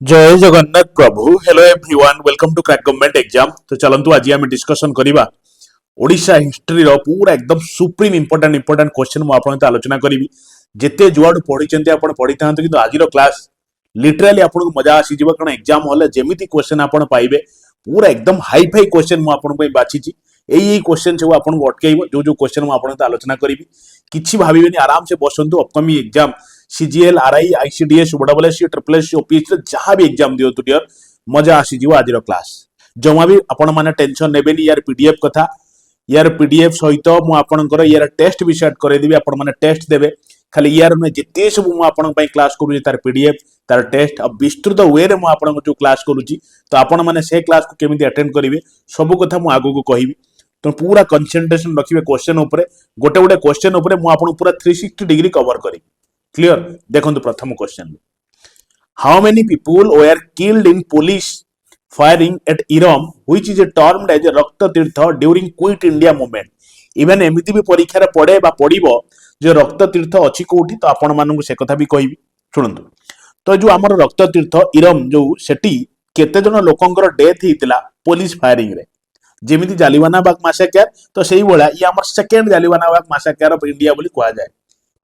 जय जगन्नाथ प्रभु hello everyone welcome to crack government exam. तो चलंतु आज आम डिस्कशन करवा ओडिशा हिस्ट्री रो पूरा एकदम सुप्रीम इंपोर्टेंट क्वेश्चन मु आपन आलोचना करी। जेते जुआडू पढ़ी आपण पढ़ी था कि आज क्लास लिटराली आपन को मजा आसी जीव कारण एग्जाम हॉल जेमिति क्वेश्चन आपन पाइबे पूरा एकदम हाई फाई क्वेश्चन मु आपन पई बाछी यही क्वेश्चन सब आपन को अटकेइबो जो क्वेश्चन मु आपन आलोचना करी किछि भाबिबेनी आराम से बसंतु upcoming exam CGL RI ICDS double S C triple S C OPSC जहां भी एग्जाम दियो तो डियर मजा आसी जीव आज क्लास जमा भी आपण माने टेंशन नेबेनी यार पीडीएफ कथा यार पीडीएफ सहित मु आपनकर यार टेस्ट भी सेट करे देबी आपण माने टेस्ट देबे खाली यार में जिते सब मु आपन पई क्लास करू तार पीडीएफ तार टेस्ट अब विस्तृत वे रे मु आपन जो क्लास करूची तो आपण माने से क्लास को केमिति अटेंड करिवे सब कथा मु आगो को कहिबी। तो पूरा कंसंट्रेशन रखिबे क्वेश्चन ऊपर गोटे गोटे क्वेश्चन ऊपर मु आपन पूरा 360 डिग्री कवर करी क्लियर। देखो प्रथम question how many people were killed in police firing at Eram which is termed as Rakta Tirtha during Quit India Movement. Even एमिति भी परीक्षा रे पड़े बा पड़िबो जे रक्त तीर्थ अछि कोठी तो आपण मानू से कथा भी कहबी सुनंतु। तो जो हमर रक्त तीर्थ इरम जो सेठी केते जन लोकंकर डेथ हितला पुलिस फायरिंग रे जेमिति जालिवाना बाग मासाकर तो सेही बोला ये हमर second Jallianwala Bagh मासाकर of India बोली कहा जाए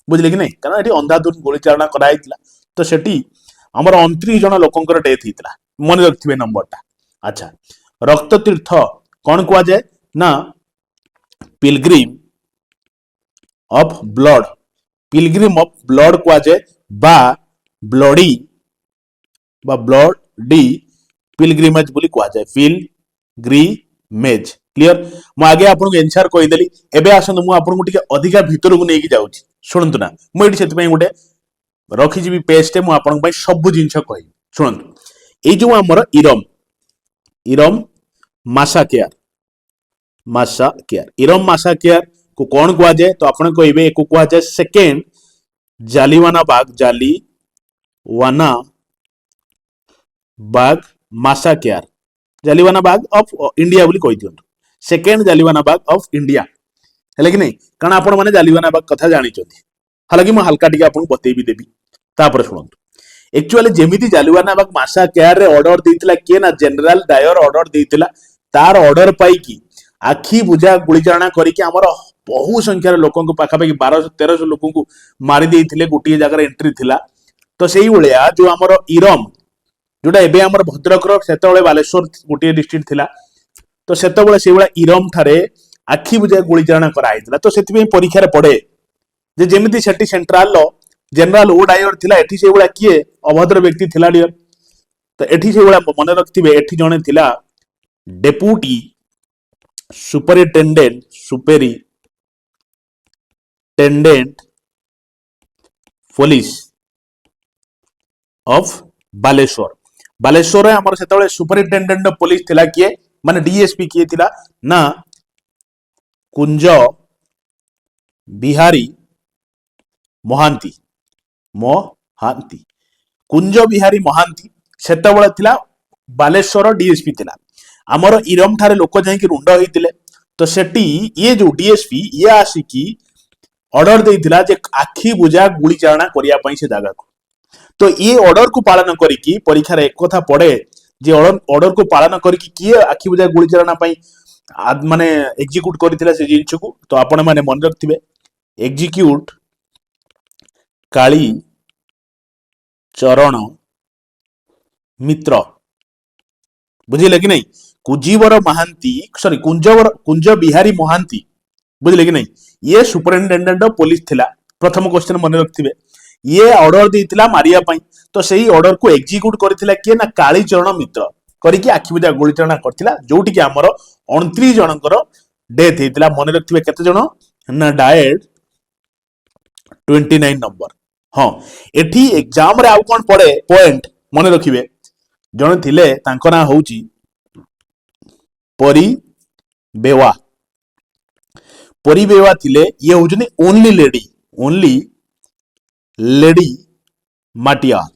बुझले कि नहीं कारण एटी अंधाधुन गोली चालना कराइतला तो सेठी हमर 29 जन लोकंकर डेथ हितला मन रखथिबे नंबरटा। अच्छा रक्त तीर्थ कोन कहा जाए ना पिलग्रिम ऑफ ब्लड कहा जाए बा ब्लडी पिलग्रिमेज बोली कहा जाए पिलग्रिमेज क्लियर। मु आगे आपन को आंसर कहि देली एबे आसन मु आपन को टिके अधिका भीतर को नेकी जाउची सुनंतु ना मु एटी सेति पई गोटे रखी जीबी पेज टे मु आपन पई सब जिंस कहि सुनंतु। ए जो हमर इरम मासाकेयर इरम मासाकेयर को कौन कहा जाए तो आपण कहबे एको कहा जाए second Jallianwala Bagh massacre Jallianwala Bagh of India बोली कहि दियंतु second Jallianwala Bagh of India है कि नहीं कारण आपण माने जालिवाना बाग कथा जानि चथि हालांकि मु हल्का टिके आपण बतेबी देबी तापर सुनंतु। एक्चुअली जेमिति जालिवाना बाग मासाकेयर रे ऑर्डर देतिला के ना जनरल डायर ऑर्डर देतिला तार ऑर्डर पाई की आखी बुझा गुलीचारणा करिके हमर बहु संख्यार लोकों को पाखापाखि 1200-1300 लोकों को मारी देइथिले गोटिए जगह एंट्री थिला। तो सेही भलिया जो हमर इरम जोटा एबे हमर भद्रक रो सेतबेले बालेश्वर गोटिए डिस्ट्रिक्ट थिला तो सेतबेले सेही भलिया इरम थारे आखी बुझा गुलीचारणा करा आइथिला तो सेति परीक्षा रे पड़े जे जेमिति सेठी सेंट्रल लो जनरल ओ डायर थिला एठी सेही भलिया किए अभद्र व्यक्ति थिला डियर तो एठी सेही भलिया मन रखथिबे एठी जणे थिला deputy superintendent police of Baleshwar हमर सेतबेले सुपरिटेंडेंट ऑफ पुलिस थिला किए माने डीएसपी किए थिला ना कुंज बिहारी महांती कुंज बिहारी महांती सेतबेले थिला बालेश्वर डीएसपी थिला आमर इरम ठारे लोक जाई रुंड होइतिले तो सेठी ये जो डीएसपी ये आसिकी ऑर्डर देइतिला जे आखी बुझा गुली चारणा करिया पई से जागा को तो ये ऑर्डर को पालन करिकी परीक्षा रे एक कथा पड़े जे ऑर्डर को पालन करिकी किए आखी बुझा गुली चारणा पई माने एग्जीक्यूट करथिला से जिंस को तो आपण माने मन रखथिबे एग्जीक्यूट काली चरण मित्र बुझिले कि नहीं कुजीवर महांती सॉरी कुंज बिहारी महांती बुझिले कि नहीं ये सुपरिटेंडेंट ऑफ पुलिस थिला प्रथम क्वेश्चन मन रखथिबे ये ऑर्डर देइतिला मारिया पई तो सही ऑर्डर को एग्जीक्यूट करथिला के ना काली चरण मित्र करिकि आखि बुझा गोलीचारणा करथिला जोटी कि हमर 29 जनकर डेथ हेतिला मन रखथिबे केते जण ना डायड 29 नंबर। हां एठी एग्जाम रे आउ कोन पड़े पॉइंट मन रखिबे जण थिले तांको ना होउची परिबेवा थिले ये होजनी ओनली लेडी माटियार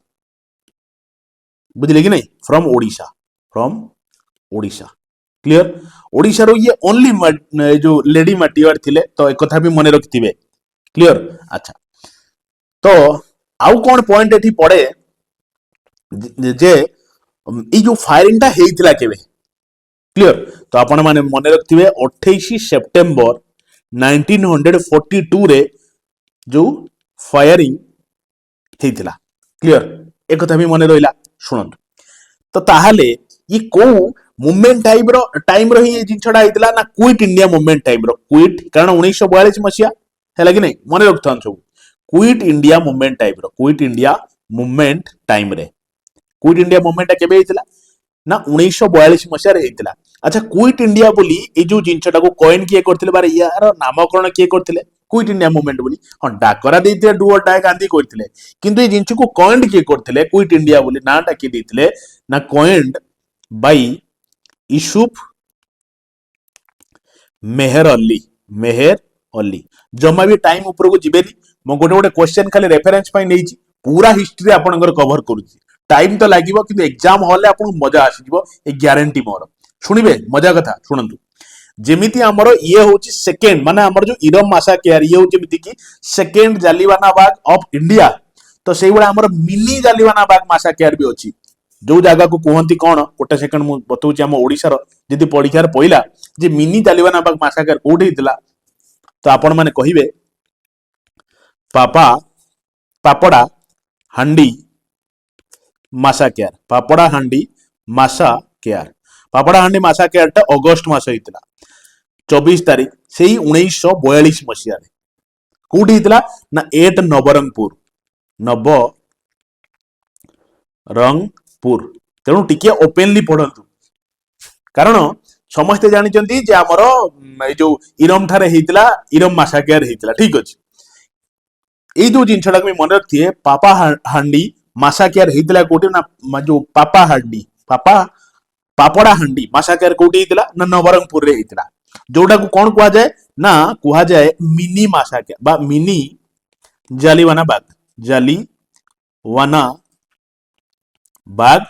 बुझले कि नहीं फ्रॉम ओडिशा क्लियर ओडिशा रो ये ओनली जो लेडी माटियार थिले तो एक कथा भी मन रखथिबे क्लियर। अच्छा तो आउ कोन पॉइंट एठी पड़े जे ये जो फायरिंग टा हेइतिला केबे क्लियर तो आपण माने मन रखिथे 28 सेप्टेम्बर 1942 रे जो फायरिंग हेइतिला क्लियर एक कथा भी मन रहिला शुणंतु तो ताहाले ये को मूवमेंट टाइम रो ही जिनछडा हेइतिला ना क्विट इंडिया मूवमेंट टाइम रो क्विट कारण 1942 मसिया हैला कि नहीं मन रखथन सब क्विट इंडिया मूवमेंट टाइम रो क्विट इंडिया मूवमेंट टाइम रे क्विट इंडिया मूवमेंट केबे हेइतिला ना 1942 मसिया रे हेइतिला अच्छा क्विट इंडिया बोली ए जो जिनछटा को कॉइन किए करथिले बारे यार नामकरण किए करथिले क्विट इंडिया मूवमेंट बोली हां डाकरा देइते डू और डाई गांधी करथिले किंतु ए जिनछ को कॉइन किए करथिले क्विट इंडिया बोली नाटा किए देथिले ना कॉइन्ड बाय यूसुफ मेहर अली जमा भी टाइम ऊपर को जिबेनी मो गोटे गोटे क्वेश्चन खाली रेफरेंस पाई नेइची पूरा हिस्ट्री आपनकर कवर करूची टाइम तो लागिवो किंतु एग्जाम हॉल आपन मजा आसीजिवो ए ग्यारंटी मोर शुणिबे मजा कथा शुणंतु जेमिति हमर ये होची सेकंड माने हमर जो इरम मासा केयर ये होची जेमिति की second Jallianwala Bagh of India तो सेई बडा हमर मिनी जालिवाना बाग मासा केयर भी होची जो जगह को कहती कौन गोटे सेकंड मु बताऊँ आम ओडिशार जदि परीक्षार पइला जे मिनी जालिवाना बाग मासाकर कोठी हितला तो आपण माने कहिबे पापड़ा हांडी मासा केयर पापड़ा हांडी मासा केयर टा अगस्त मास हितला 24 तारीख से 1942 मसीह कोठी हितला ना 8 नवरंगपुर तेणु टिके ओपेनली पढ़ंतु कारण समस्ते जानिचंती जे हमर ए जो इरम ठारे हेतिला इरम मासाकेयर हेतिला ठीक अछि ए जो जिनछडा को मन रखिए पापा हांडी मासाकेयर हेतिला कोठी ना जो पापड़ा हांडी मासाकेयर कोठी हेतिला ना नवरंगपुर रे हेतिला जोटा को कौन कुआ जाए ना कुआ जाए मिनी मासाकेयर बा मिनी जालिवाना बाग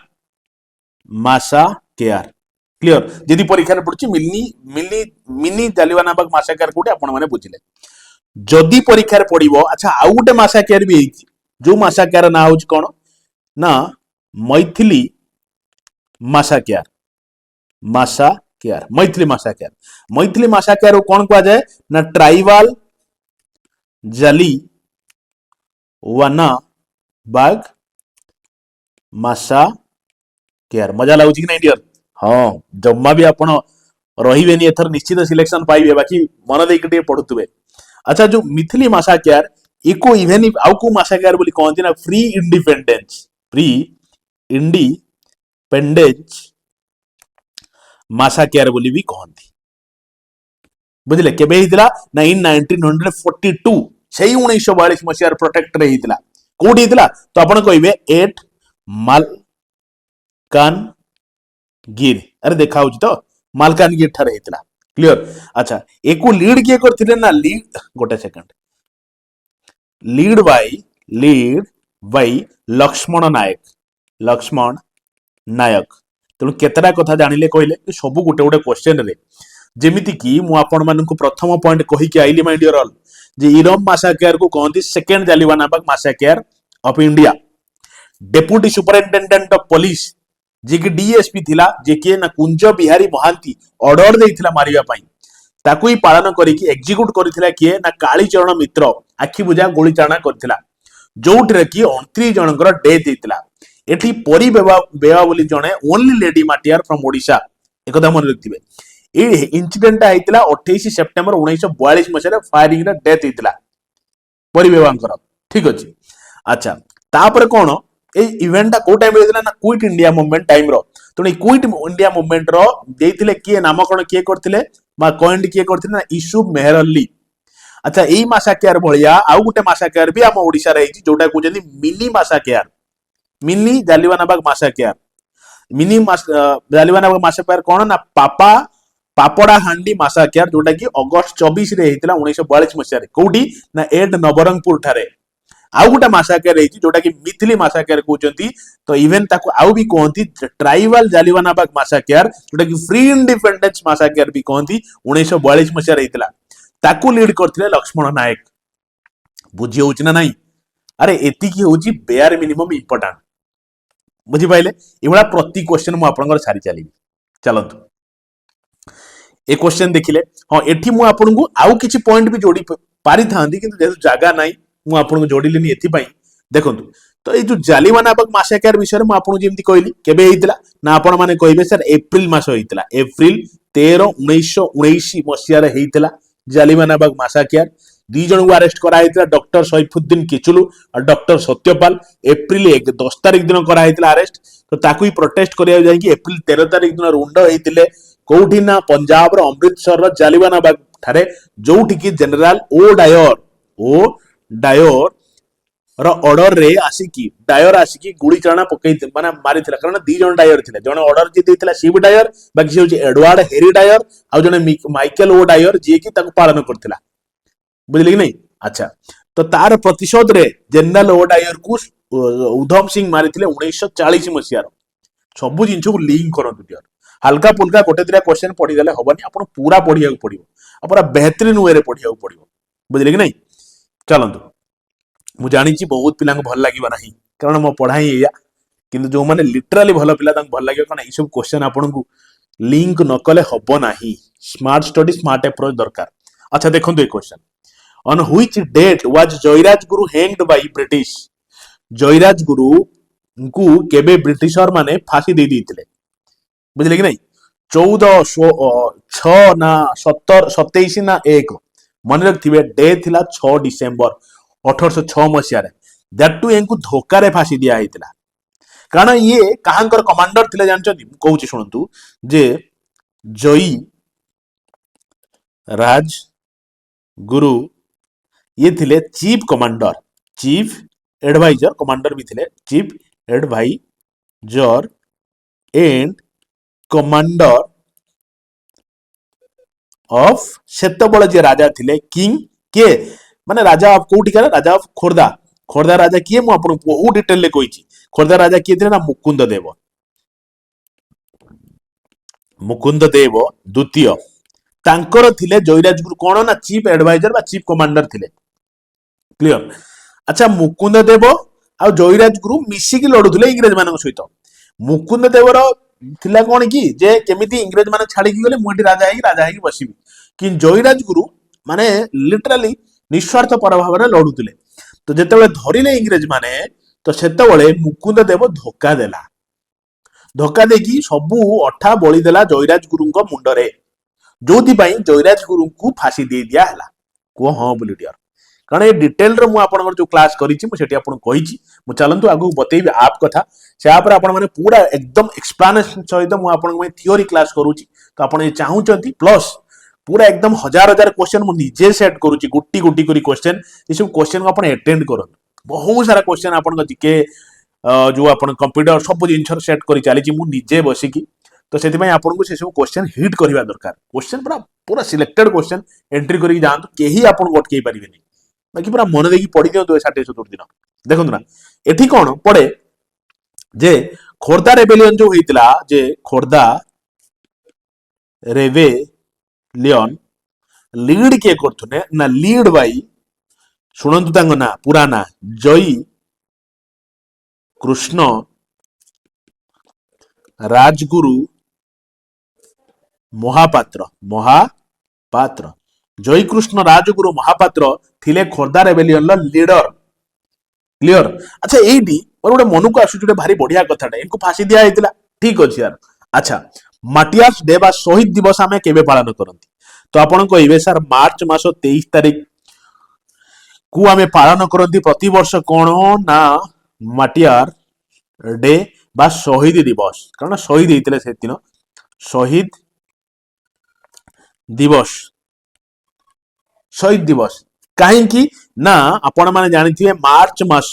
मासा केयर क्लियर जदि परीक्षा पड़ुछि मिनी जालिवाना बाग मासा केयर कोठी आपण माने बुझिले जदि परीक्षा पड़िबो अच्छा आउ गोटे मासा केयर भी हेछि जो मासा केयर ना होछि कोन ना मैथिली मासा केयर मैथिली मासा केयर कौन कुआ जाए ना ट्राइबल जालिवाना बाग मासा केयर मजा लागुची कि नहीं डियर हाँ जम्मा भी आपण रहिबेनी एथर निश्चित सिलेक्शन पाइबे बाकी मन देख के पढुतबे अच्छा जो मिथिली मासा केयर एको इवेन आउ को मासा केयर बोली कहती ना फ्री इंडिपेंडेंस मासा केयर बोली भी कहती बुझले केबे हितला ना इन 1942 सेही 1942 मसिया प्रोटेक्ट रे हितला कोडी हितला तो आपण कहिबे 8 मालकानगिर अरे देखा होची तो मालकानगिर ठारे हितला क्लियर अच्छा एको लीड किए करथिले ना लीड गोटे सेकंड लीड बाय लक्ष्मण नायक तेणु केतरा कथा जानिले कहले सब गोटे गोटे क्वेश्चन रे जेमिति की मु आपण मानकु प्रथम पॉइंट कहि के आइली माय डियर ऑल जे इरम मासाकेयर को कहती second Jallianwala Bagh massacre of India deputy superintendent of police जे कि डीएसपी थिला जे कि ना कुंज बिहारी महांती ऑर्डर देइथिला मारिबा पई ताकू ही पालन करिकी एग्जीक्यूट करथिला किए ना कालीचरण मित्र आखि बुझा गोली चाणा करथिला जोउठरे की 29 जनकर डेथ हेतिला एठी परी बेवा बोली जणे ओनली लेडी माटियार फ्रॉम ओडिशा एकदा मन रखिबे ए इंसिडेंट हेतिला 28 सेप्टेम्बर 1942 मसिया फायरिंग रे डेथ हेतिला परी बेवांकर ठीक अछि अच्छा तापर कोन ए इवेंट को टाइम हेतिला ना क्विट इंडिया मूवमेंट टाइम रो तने क्विट इंडिया मूवमेंट रो देथिले किए नामकरण किए करथिले मा कॉइंड किए करथिले ना यूसुफ मेहर अली अच्छा एई मासाकेयर भलिया आउ गुटे मासाकेयर भी हम ओडिसा रे जोटा कहउजनी mini मासाकेयर mini जालिवाना Bagh massacre Jallianwala Bagh मासाकेयर कोन ना पापड़ा हांडी मासाकेयर जोटा कि अगस्त 24 रे हेतिला 1942 मसिया रे कोठी ना 8 नवरंगपुर ठारे आउ गुटे मासाकेयर हेछि जोटा कि मिथिली मासाकेयर कहउजंती तो इवेन ताको आउ भी कहंती ट्राइबल जालिवाना बाग मासाकेयर जोटा कि फ्री इंडिपेंडेंस मासाकेयर भी कहंती 1942 मसिया रे हेतिला ताकू लीड करथिले लक्ष्मण नायक बुझी होउछ ना नहीं अरे एति की होउची बेयर मिनिमम इंपोर्टेंट बुझिपाइले एभला प्रति क्वेश्चन मु आपनकर सारी चली चलतु ए क्वेश्चन देखिले हाँ एठी मु आपनकु आउ किछि पॉइंट भी जोड़ी पारि थांदी किंतु जेतु जागा नाही मु आपनकु जोड़िलिनी एथि पई देखंतु तो ये जो जालियानवाला मासाकार विषय में आपको जमी कहली केबे हेइतिला ना आपण माने कहबे सर एप्रिल मास हेइतिला एप्रिल 13 1919 मसिया रे हेइतिला जालियानवाला मासाकार दी जन को अरेस्ट करा हेइतिला डॉक्टर सैफुद्दीन किचलू और डॉक्टर सत्यपाल एप्रिल 10 तारिख दिन करा हेइतिला अरेस्ट तो ताकू ही प्रोटेस्ट करिया जाय कि एप्रिल 13 तारिख दिन रुंड हेइतिले कोठी ना पंजाब रो अमृतसर रो जालियानवाला ठारे जोठी की जनरल ओ डायर ऑर्डर रे आसिकी डायर आसिकी गुड़ी चाणा पकई माने मारिथिला कारण दी जन डायर थिले जने ऑर्डर जे देथिला सी डायर बाकी से एडवर्ड हेरी डायर आ जने माइकल ओ डायर जे की ताको पालन करथिला बुझले कि नहीं अच्छा तो तार प्रतिशोध रे जनरल ओ डायर को उधम सिंह मारिथिले 1940 मसिया सब जिंस को लिंक करंतु डियर हल्का पुल्का गोटे दिरा क्वेश्चन पढ़ी देले हबनी आपण पूरा पढ़िया पड़िबो आ पूरा बेहतरीन वे रे पढ़िया पड़िबो बुझले कि नहीं चलंतु मु जानी बहुत पिला भल लगे ना कारण मो पढ़ाई या कि जो मैंने लिटराली भल पिला भल लगे कारण ये क्वेश्चन आपन को लिंक न कले हम ना स्मार्ट स्टडी स्मार्ट अप्रोच दरकार अच्छा देखो ये question on which date was Jayaraj Guru hanged by British Jayraj गुरु को केबे ब्रिटिशर माने फांसी दे देथिले बुझले कि नहीं 14 6 ना 17 27 ना 1 मन रखिए डे थिला 6 डिसेंबर 1806 मसीह दैट टू एंकु धोकार फांसी दिया हेतिला कारण ये कहांकर कमांडर थिले जानछथि कहूची सुनंतु जे जयी राज गुरु ये थिले chief commander chief adviser commander भी थिले chief adviser and commander of सेतबळ जे राजा थिले किंग के माने राजा ऑफ कोठी करे राजा ऑफ खोर्धा खोर्धा राजा किए मु आपन बहुत डिटेल ले कहिछि खोर्धा राजा किए थिले ना मुकुंद देव द्वितीय तांकर थिले जयराज गुरु कोन ना चीफ एडवाइजर बा चीफ कमांडर थिले क्लियर अच्छा मुकुंद देव आ जयराज गुरु मिसी की लडुथिले इंग्रज मानक सहित मुकुंद देवर थिला कोन की जे केमिति इंग्रज माने छाडी की गले मुठी राजा है बसिबी कि जयराज गुरु माने लिटरली निस्वार्थ पर भाव लड़ुले तो जिते धरले इंग्रेज माने तो सेतबले मुकुंद देव धोखा देला धोखा देकी सबू अठा बली देला जयराज गुरु मुंडरे जो जयराज गुरु को फांसी दे दिया है कह हाँ बोली डियर कारण ये डिटेल रो मु जो क्लास करिछि मु सेठी आपन कहिछि मु चलंतु आगु बतेबी आप कथा से आप रे आपन माने पूरा एकदम एक्सप्लेनेशन सहित मु आपन में थ्योरी क्लास करूछि तो आपन चाहूचंती प्लस पूरा एकदम हजार हजार क्वेश्चन मु निजे सेट करूछि गुट्टी गुट्टी करी क्वेश्चन ये सब क्वेश्चन को आपन अटेंड करन बहुत सारा क्वेश्चन आपन जीके जो आपन कंप्यूटर सब जिंस सेट करी चली मु निजे बसिकी तो से आपन को से सब क्वेश्चन हिट करबा दरकार क्वेश्चन पूरा पूरा सिलेक्टेड क्वेश्चन एंट्री करी जांतु केही आपन अटकई परिबेनी बाकी पूरा मन देकी पढ़ी दियंतु 60-70 दिन देखंतु ना एठी कोन पड़े जे खोर्धा रेबेलियन जो होइतिला जे खोर्धा रेबेलियन लीड किए करथुने ना लीड बाई शुणंतु तांग ना पूरा ना जयी कृष्ण राजगुरु महापात्र महापात्र जयी कृष्ण राजगुरु महापात्र थिले खोर्धा रेबेलियन लीडर क्लियर अच्छा एडी और गोटे मन को आसुचे भारी बढ़िया कथाटा इनको फांसी दिया हेतिला ठीक अछि यार अच्छा मार्टियर्स डे बा शहीद दिवस आमे केबे पालन करंती तो आपण कहबे सर मार्च मास 23 तारिख को आमे पालन करंती प्रति वर्ष कोन ना मार्टियर डे बा शहीद दिवस कारण शहीद हेतिले से दिन शहीद दिवस शहीद दिवस कहीं ना आपण माने जानिथिबे मार्च मास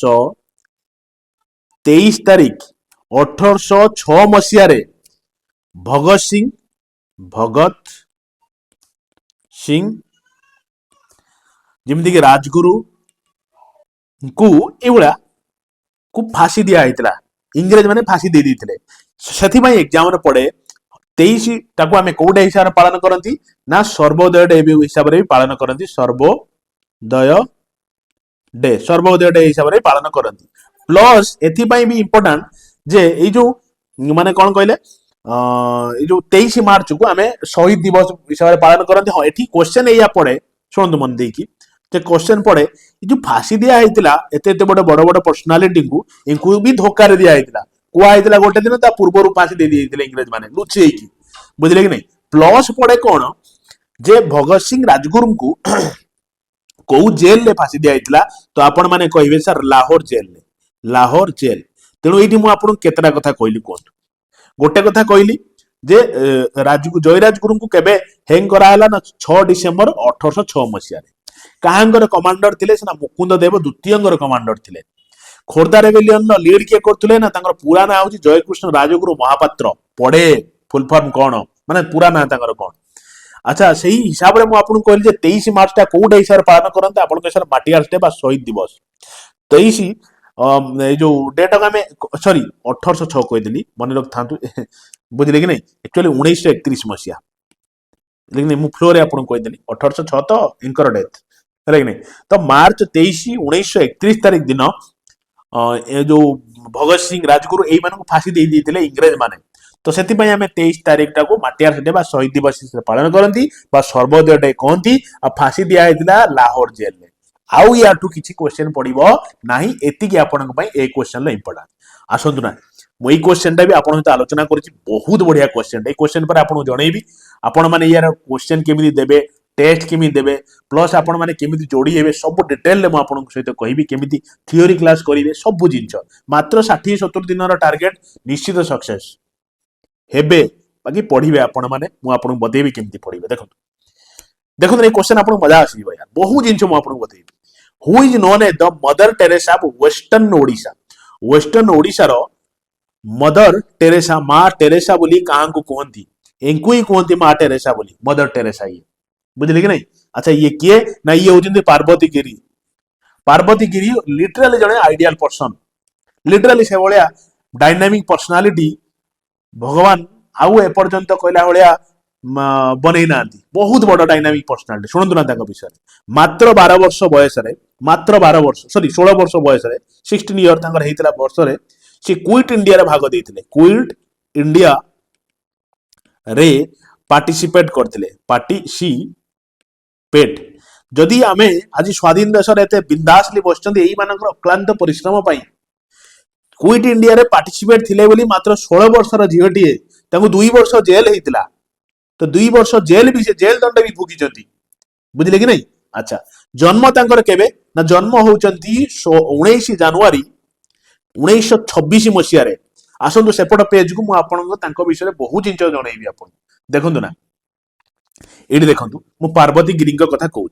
23 तारिख 1806 मसीह रे भगत सिंह जमीती कि राजगुरु को एवला को फांसी दिया हेतिला इंग्रेज माने फांसी दे देथिले सेथि पई एग्जाम रे पड़े 23 ताको आमे कोडे हिसाब रे पालन करंती ना सर्वोदय डे हिसाब रे पालन करंती सर्वोदय डे हिसाब रे पालन करंती प्लस एथि पई भी इंपोर्टेंट जे एई जो माने कौन कहले ये जो 23 मार्च को आम शहीद दिवस हिसाब से पालन करते हाँ ये क्वेश्चन या पड़े शुणु मन देखी क्वेश्चन पड़े जो फांसी दिया एते बड़ बड़ बड़ पर्सनालीटी को इनको भी धोखार दिया कहला गोटे दिन पूर्व फांसी दे दिए इंग्रेज माने लुचेकी बुझे कि नहीं प्लस पड़े कौन जे भगत सिंह राजगुरु को कौ जेल में फांसी दिया तो आपण मैंने कहे सर लाहौर जेल तेणु ये मुझे केतटा कथा कहली कहतु गोटे कथा कहली जे जयराज गुरु को केबे हैंग कराला ना 6 डिसेम्बर 1806 मसीह काहांगर कमांडर थिले ना मुकुंद देव द्वितीय कमांडर थिले खोर्धा रेबेलियन लीड किए करथुले ना तांकर पूरा ना होची जयकृष्ण राजगुरु महापात्र पढ़े फुल फॉर्म कौन माने पूरा ना तांकर कौन अच्छा से हिसाब रे मु आपन कहली जे 23 मार्च टा कोडे हिसाब पालन करंते आपन के सर माटियार डे बा शहीद दिवस 23 जो डेट आम सॉरी 1806 कहदेली मन रखा बुझे कि नहीं एक्चुअली 1931 मसीहा लेकिन मु फ्लोर आपको कहीदेली 1806 तो इनकर डेथ है कि नहीं तो मार्च 23 1931 तारीख दिन जो भगत सिंह राजगुरु यही मान फांसी दे देते इंग्रेज माने तो से आम 23 तारीख टाक माटियार डे शहीद दिवस पालन करती सर्वोदय डे कहती फांसी दिया लाहौर जेल में आउ याठू किसी क्वेश्चन पड़ो ना एति आपण ए क्वेश्चन इंपोर्टाट आसतु ना मुझे क्वेश्चन भी आपन सहित आलोचना करी बहुत बढ़िया क्वेश्चन ये क्वेश्चन पर आपको जनईबी आपण मैंने यार क्वेश्चन केमी देवे टेस्ट केमी देवे प्लस आपण मैंने केमी जोड़ी हे सब डिटेल में आपन सहित कहि केमी थियोरी क्लास करेंगे सब जिन मात्र 60-70 दिन टार्गेट निश्चित सक्सेस हेबे बाकी पढ़े आपण मैंने मुझे बतेबी केमी पढ़े देखो देखो ये क्वेश्चन आपको मजा आस यार बहुत जिन मुझे बतेबी who is known as the mother Teresa of western Odisha रो मदर टेरेसा माँ टेरेसा बोली कहाँ को कहती इनको ही कहती माँ टेरेसा बोली मदर टेरेसा ये बुझे कि नहीं अच्छा ये किए ना ये होती पार्वती गिरी लिटराली जड़े आइडियल पर्सन लिटराली से भाया डायनामिक पर्सनालीटी भगवान आउ एपर्यंत कहला भाया बनई ना बहुत बड़ डायनामिक पर्सनालीटी शुणु ना विषय मात्र 12 वर्ष बयस मात्र 12 वर्ष सॉरी 16 वर्ष बयस 16 इयर वर्ष से क्विट इंडिया भाग देते क्विट इंडिया रे पार्टिसिपेट करते पार्टिसिपेट जदि आमे आज स्वाधीन देश एते बिंदासली बसचंदी एई मानकर अक्लांत परिश्रम पाई क्विट इंडिया रे पार्टिसिपेट थिले बोली मात्र 16 वर्षर झीटीए तांको 2 वर्ष जेल हेतिला तो 2 वर्ष जेल भी से जेल दंड भी भोगी बुझिले कि नहीं अच्छा जन्म तांकर केबे ना जन्म होचंती 19 जनवरी 1926 मसीह आसतु सेपट पेज को मुझे विषय बहुत जिन जनईबी आप देखु ना ये देखु मु पार्वती गिरी कथा कहूँ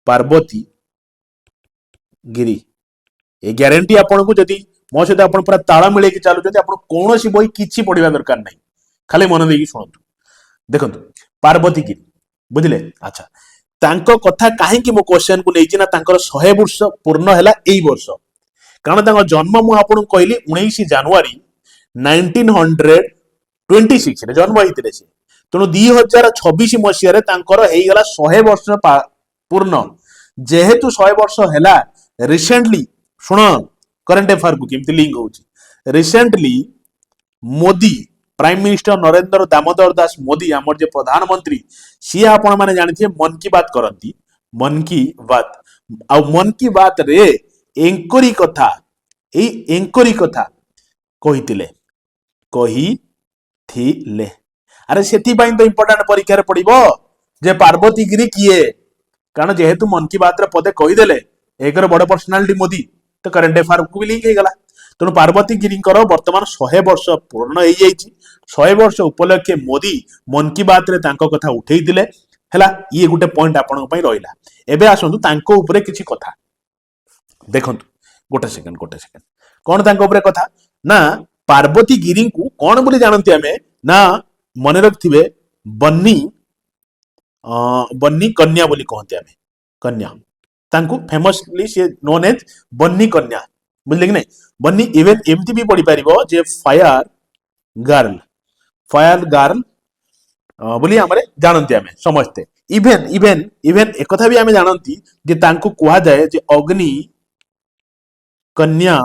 पार्वती गिरी ये ग्यारंटी आपन को जदि मो सहित आप पूरा ताल मिले चलुँच कौन बही किसी पढ़ा दरकार नहीं खाली मन देखिए शुणु देखु पार्वती गिरी बुझे अच्छा तांको कथा कहीं मो क्वेश्चन को नहीं ना 100 वर्ष पूर्ण है यही वर्ष कारण जन्म मुझे कहली 19 जनवरी 1926 जन्म होते तेणु 2026 मसीह होगला 100 वर्ष पूर्ण जेहेतु 100 वर्ष है रिसेंटली शुण करेन्ट अफेयर को केमती लिंक हो recently Modi prime minister Narendra Damodar Das Modi आमर जे प्रधानमंत्री सी आपण मैंने जानते मन की बात करती मन की बात रे एंकरी कथा कहिथिले अरे से तो इंपोर्टाट परीक्षा पड़ो जे पार्वती गिरी किए कारण जेहेतु मन की बात पदे कहीदेले एक बड़ पर्सनालीटी मोदी तो करेन्ट अफेयर को भी लिंक होगा तेणु पार्वती गिरी बर्तमान 100 वर्ष पूर्ण हो 100 वर्ष उपलक्षे मोदी मन की बात रे तांको कथा उठेइतिले हैला ये गोटे पॉइंट आपन पई रहिला एबे आसंतु तांको ऊपरे किछि कथा देखंतु गोटे सेकंड कौन तांको ऊपरे कथा ना पार्वती गिरी को कौन बोली जानती आमे ना मन रखिथिबे बन्नी कन्या बोली कहते आमे कन्या तांको फेमसली से नोन एज बन्नी कन्या बुझले कि नहीं बन्नी इवन एमती भी पढ़ी पारिबो जे फायर गर्ल बोली हमरे जानती आमे समझते इवन एक कथा भी आमे जानती जे तांको कुहा जाए जे अग्नि कन्या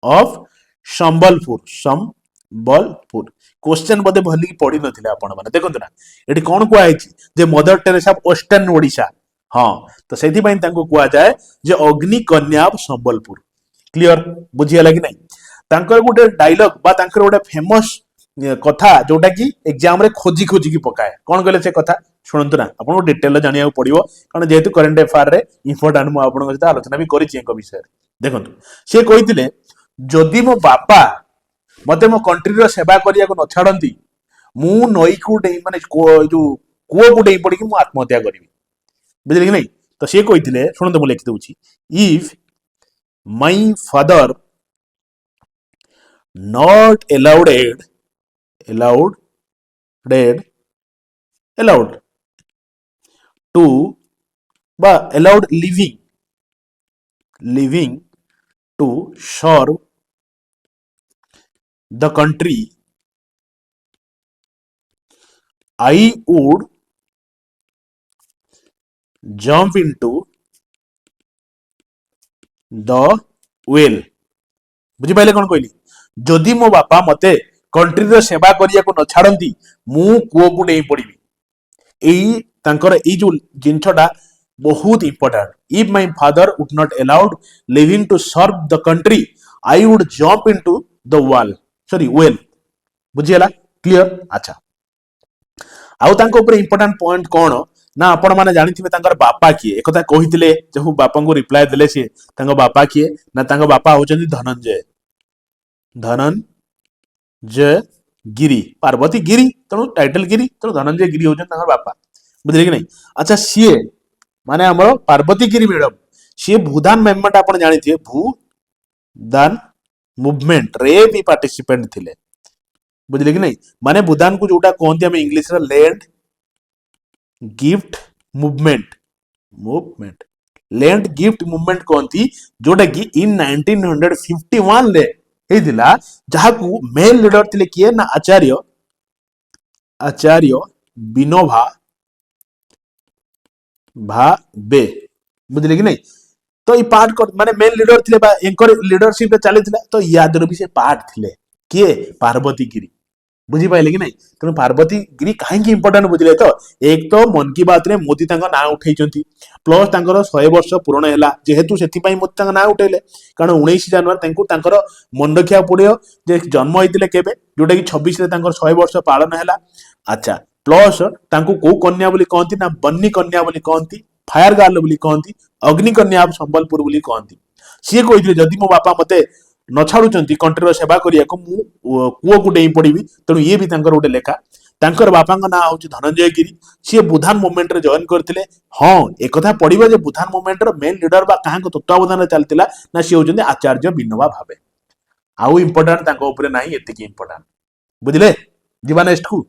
ऑफ संबलपुर संबलपुर क्वेश्चन बोधे भली पढ़ी नथिले आपण माने देखंतु ना एठी कोन कुआ आइछि जे mother Teresa of western Odisha हां तो सेथि पई तांको कुआ जाय जे अग्नि कन्या ऑफ संबलपुर क्लियर बुझियाला कि नहीं तांकर गोटे डायलॉग बा तांकर गोटे फेमस कथा जोटा कि एग्जाम रे खोजी खोजी की पकाए कोन कहले से कथा शुणु ना आपको डिटेल जाना पड़ो कारण जेहेतु करेन्ट अफेयर रे इंपोर्टेंट मु आपन सहित आलोचना भी करिछि एक विषय देखो से कहिथिले जदि मो बापा मते मो कंट्री रो सेवा करिया को न छाड़ंती मु नई को डे माने जो कुओ को डे पड़ी कि मु आत्महत्या करिवि बुझले कि नहीं तो से कहिथिले शुणु तो मु लिखि दउछि if my father not allowed dead allowed to ba allowed living to serve the country I would jump into the well बुझी पाइले कौन कहली जदि मो बापा मते कंट्री रो सेवा करिया को न छाड़ंती मु कुओ को नहीं पड़ीबी एई तांकर एई जो जिंछटा बहुत important if my father would not allowed living to serve the country I would jump into the wall sorry well बुझियला क्लियर अच्छा आउ तांको ऊपर इंपोर्टेंट पॉइंट कोन ना आपण माने जानिथिबे तांकर बापा किए एकथा कहिथिले जहु बापा को रिप्लाई देले से तांको बापा किए ना तांको बापा होचंदी धनंजय गिरी पार्वती गिरी तणु टाइटल गिरी तणु धनंजय गिरी होचन तांकर बापा बुझले कि नहीं अच्छा सीए माने हमरो पार्वती गिरी मैडम सीए भूदान मूवमेंट आपण जानिथिबे भूदान मूवमेंट रे भी पार्टिसिपेंट थिले बुझले कि नहीं माने भूदान को जोटा कहंती हम इंग्लिश रे land gift movement land gift movement कहती जोटा कि इन 1951 ले हेदिला जहा को मेल लीडर थिले किए ना आचार्य विनोबा भावे बुझले कि नहीं तो ये पार्ट माने मेल लीडर थिले बा एंकर लीडरशिप रे चली तो याद भी से पार्ट थिले किए पार्वती गिरी बुझी पाइले कि नहीं तेणु पार्वती गिरी कहीं इंपोर्टेंट बुझले तो एक तो मन की बात रे मोदी तांका ना उठैचंती प्लस तांकर 100 वर्ष पूर्ण हैला जेहेतु सेति पई मोदी तांका ना उठैले कारण 19 जनवरी तांको तांकर मन रखिया पड़ियो जे जन्म होइतिले केबे जोटा कि 26 रे तांकर 100 वर्ष पालन हैला अच्छा प्लस तांको को कन्या बोली कहंती ना बन्नी कन्या बोली कहंती फायर गर्ल बोली कहंती अग्नि कन्या संबलपुर बोली कहंती सी कहिथिले जदि मो बापा मते न छाड़ुचंती कंट्री सेवा करिया को मु कुओ को डेई पड़ीबी तेणु ये भी तांकर गोटे लेखा तांकर बापांग ना होची धनंजय गिरी सी बुधान मूवमेंट रे जॉइन करथिले हां एक कथा पड़िबा जे बुधान मूवमेंट रो मेन लीडर बा काहा को तत्वावधान रे चलतिला ना सी होचंदी आचार्य विनोबा भावे आउ इंपोर्टेंट तांको ऊपर नाही एतिकी इंपोर्टेंट बुझिले जीवा नेक्स्ट को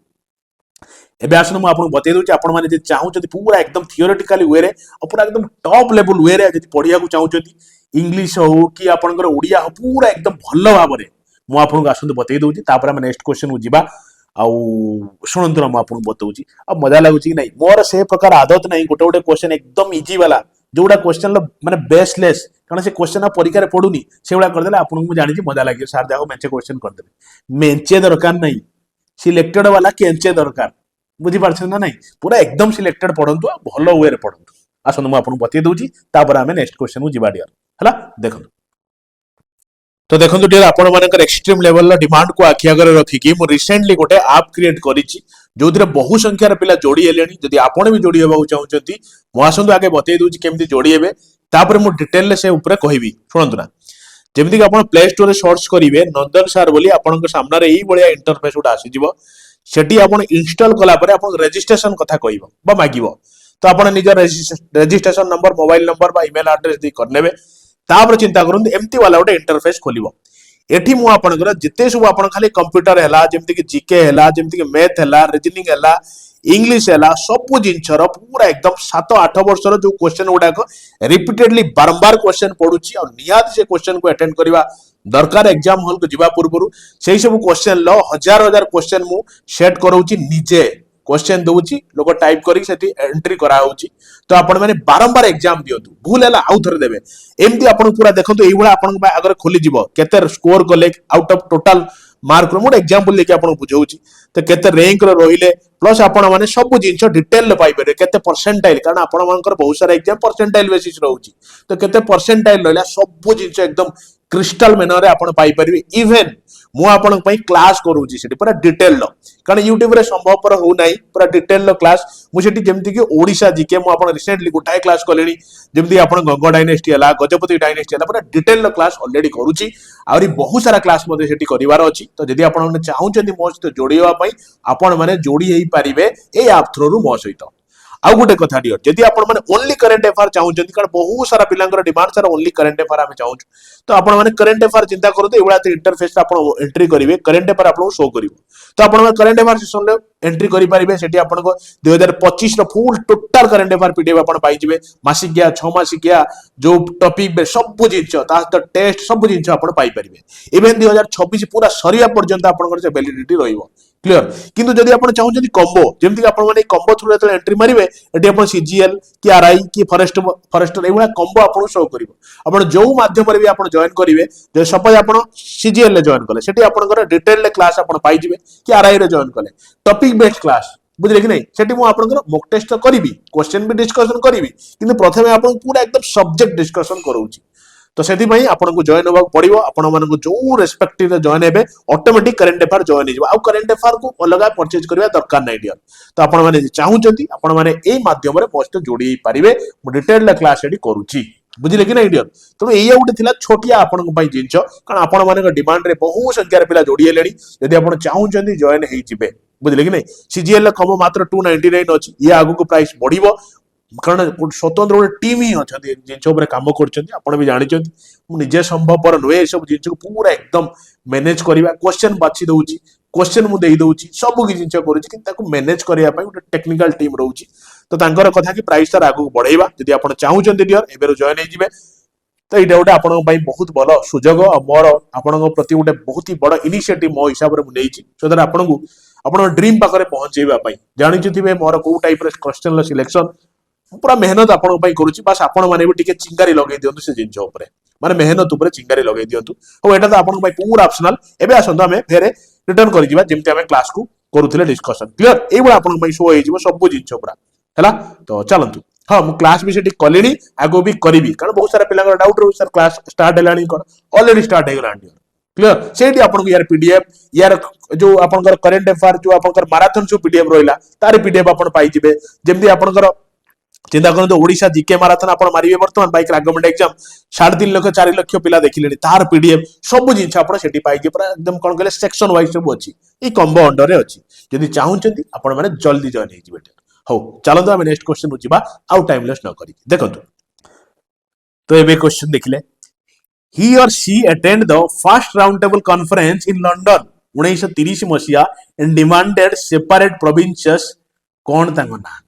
एबे आसन मु आपन बतै दोची आपन माने जे चाहउचंती पूरा एकदम थियोरेटिकली वे रे पूरा एकदम टॉप लेवल वे रे जति पढिया को चाहउचंती इंग्लिश हो कि आपनकर ओडिया हो पूरा एकदम भल्लो भाबरे मु आपन को आसन बतै दोची तापर हम नेक्स्ट क्वेश्चन को जिबा आउ शुणंतु मु आपन बतौची अब मजा लागुची नहीं मोर से प्रकार आदत नहीं गोटे गोटे क्वेश्चन एकदम इजी वाला जोड़ा क्वेश्चन माने बेसलेस कारण से क्वेश्चन आ परीक्षा रे पडुनी सेउडा कर देला आपन को जानि छी मजा लागियो सर जाओ मेंचे क्वेश्चन कर देबे मेंचे दरकार नहीं सिलेक्टेड वाला केंचे दरकार बुझी पारछन ना नहीं पूरा एकदम सिलेक्टेड पढंतु भलो वे रे पढंतु आसन मु आपन बतै दोची तापर हम नेक्स्ट क्वेश्चन को जिबा डियर हला देखो तो देखो डियर आपण मानकर एक्सट्रीम लेवल डिमांड को आखि आगे रखिकी मु रिसेंटली गोटे ऐप क्रिएट करिछि जोदिरे बहु संख्यार पिला जोड़ी हेलेनी जदि आपण भी जोड़ी हेबाउ चाहउचंती मु आसंतु आगे बतै दोछि केमति जोड़ी हेबे तापर मु डिटेल से ऊपर कहबी सुनंतु ना जेमति कि आपण प्ले स्टोर रे सर्च करिवे नंदन सर बोली आपण के सामने रे एई बळिया इंटरफेस उडा आसी जिवो सेठी आपण इंस्टॉल कला परे आपण रजिस्ट्रेशन कथा कहइबो बा मागिबो तो आपण निजर रजिस्ट्रेशन नंबर मोबाइल नंबर बा ईमेल एड्रेस दी कर लेबे तापर चिंता करंतु एमती वाला गोटे इंटरफेस खोलिबो एठी मु आपनकर जिते सब आपण खाली कंप्यूटर हैला जेमति कि जीके हैला जेमति कि मैथ हैला रीजनिंग हैला इंग्लिश हैला सब जिंचर पूरा एकदम 7-8 वर्षर जो क्वेश्चन गुडा को रिपीटेडली बारंबार क्वेश्चन पढुची और नियाद से क्वेश्चन को अटेंड करबा दरकार एग्जाम हॉल को जिबा पूर्वरु सेही सब क्वेश्चन लो हजार हजार क्वेश्चन मु सेट करौची निजे क्वेश्चन दउची लोग टाइप करी सेठी एंट्री करा होची तो आपण माने बारंबार एग्जाम दियंतु भूल हैला आउ थरे देबे एमती आपण पूरा देखंतु एई भला आपण आगर खोली जीवो केते स्कोर कले आउट ऑफ टोटल मार्क रो मोड एग्जांपल लेके आपण बुझौची तो केते रैंक रो रहिले प्लस आपण माने सब जिंस डिटेल पाई पारे केते परसेंटाइल कारण आपण मानकर बहुत सारा एग्जाम परसेंटाइल बेसिस रहउची तो केते परसेंटाइल रहला सब जिंस एकदम क्रिस्टल मेनर रे आपण पाई परिबे इवन मु आपण पई क्लास करूची सेठी पूरा डिटेल लो कारण यूट्यूब रे संभव पर हो नाही पूरा डिटेल लो क्लास मु सेठी जेमति कि ओडिसा जीके मु आपण रिसेंटली गुटाए क्लास कलेनी जेमति आपण गंग डायनेस्टी हला गजपति डायनेस्टी हला पूरा डिटेल लो क्लास ऑलरेडी करूची आउरी बहुत सारा क्लास मध्ये सेठी करिवार अछि तो जदि आपण माने चाहुचंदी मो सहित जोड़िवा पई आपण माने जोड़ी हेई पारिबे ए ऐप थ्रू रु मो सहित आउ गोटे कथा डियर जदि आपण माने ओनली करंट अफेयर चाहुचंदी कारण बहुत सारा पिलांकर डिमांड सारा ओनली करंट अफेयर आमे चाहू तो आपण माने करंट अफेयर चिंता करतो एवळा इंटरफेस आपण एंट्री करिवे करंट अफेयर आपण शो करिवो तो आपण माने करंट अफेयर सेक्शन ले एंट्री करि परिबे सेठी आपण को 2025 रो full total current affair PDF आपण पाई जिवे मासिक गया 6 मासिक गया जो टॉपिक बे सब जिंस ता तो टेस्ट सब जिंस आपण पाई परिबे इवन 2026 पूरा सरिया पर्यंत आपण को वैलिडिटी रहिबो क्लियर किंतु जदि आपण चाहू कॉम्बो जेमति आपण माने कॉम्बो थ्रू एत एंट्री मारिबे एटी आपण सीजीएल कि आरआई कि फॉरेस्टर एवळा कॉम्बो आपण शो करिवो आपण जो माध्यम रे भी आपण जॉइन करिवे जे सपोज आपण सीजीएल ले जॉइन कले सेठी आपण डिटेल ले क्लास आपण पाई जिवे कि आरआई रे जॉइन कले टॉपिक बेस्ड क्लास बुझले कि नहीं सेठी मु आपण मॉक टेस्ट करिवि क्वेश्चन भी डिस्कशन करिवि किंतु प्रथमे आपण पूरा एकदम सब्जेक्ट डिस्कशन करूची तो से आपन को जॉइन होगा पड़ो आपण मानक जो रेस्पेक्टिव जॉइन हे ऑटोमेटिक करंट अफेयर जॉइन हो करंट अफेयर को अलग परचेज करबा दरकार नै डियर तो आपण माने चाहूचंती आपण माने ए माध्यम रे मस्त जोड़ी पारिबे मु डिटेल क्लास एडी करूची बुझिले कि नहीं डियर तो एया उठे थिला छोटिया आपण को पई जिंच कारण आपण माने डिमांड रे बहुत संख्या रे पिला जोड़ी हेलेनी यदि आपण चाहूचंती जॉइन हेई जिबे बुझिले कि नहीं सीजीएल कम मात्र 299 अछि ये आगु को प्राइस बढ़िबो कारण स्वतंत्र गोटे टीम ही अच्छा जिन काम कर भी जानी निजे संभवपर नुहे सब जिन पूरा एकदम मैनेज करवा क्वेश्चन बाछि दउची क्वेश्चन मु देई दउची सब की जिन करूची मैनेज करबा पई गोटे टेक्निकल टीम रहउची तो तांकर कथा कि प्राइस तार आगु बढ़ेबा यदि आपण चाहूचंती डियर एबेरो जॉइन हे जिवे तो एटा गोटे आपण पई बहुत बड़ सुजोग मोर आपण प्रति गोटे बहुत ही बड़ इनिशिएटिव मो हिसाब रे मु नेइची सो दैट आपण को आपण ड्रीम पाखरे पहुंचेबा पई जानि जतिबे मोर को टाइप रे क्वेश्चन सिलेक्शन पूरा मेहनत आपण पई करूची बस आपण माने भी टिके चिंगारी लगे दियंतु से जिंस ऊपर माने मेहनत ऊपर चिंगारी लगे दियंतु हो एटा तो आपण पई पूरा ऑप्शनल एबे आसंतो हमें फेरे रिटर्न करि जिबा जेमते हमें क्लास को करूथिले डिस्कशन क्लियर एई बडा आपण पई शो होई जिवो सब जिंस ऊपर हैला तो चलंतु हां मु क्लास भी सेठी कलेनी आगो भी करिवि कारण बहुत सारा पिलांगर डाउट रहउ सर क्लास स्टार्ट हेलानी कोन ऑलरेडी स्टार्ट हे गलानी क्लियर सेठी आपण को यार पीडीएफ यार जो आपण करंट अफेयर जो आपण मैराथन जो पीडीएफ रोइला तार पीडीएफ आपण पाई जिबे जेमति आपण चिंता करते ओडिशा जीके मैराथन आप मारे बर्तमान bike government exam 3.5 lakh 4 lakh पिला देखिले तार पीडीएफ सब जिन आपड़ी पाई एकदम कौन कहले सेक्शन वाइज सब अच्छी ये कॉम्बो अंडर रे अच्छी जदि चाहूचंती आपण माने जल्दी जॉइन हे जिवे हो चलंतु आमे नेक्स्ट क्वेश्चन बुझिबा आउट टाइम लेस न करी देखंतु तो एबे क्वेश्चन देखिले ही और she attend the first round table conference in London 1930 मसिया एंड डिमांडेड सेपरेट प्रोविंसेस कोन तांगो ना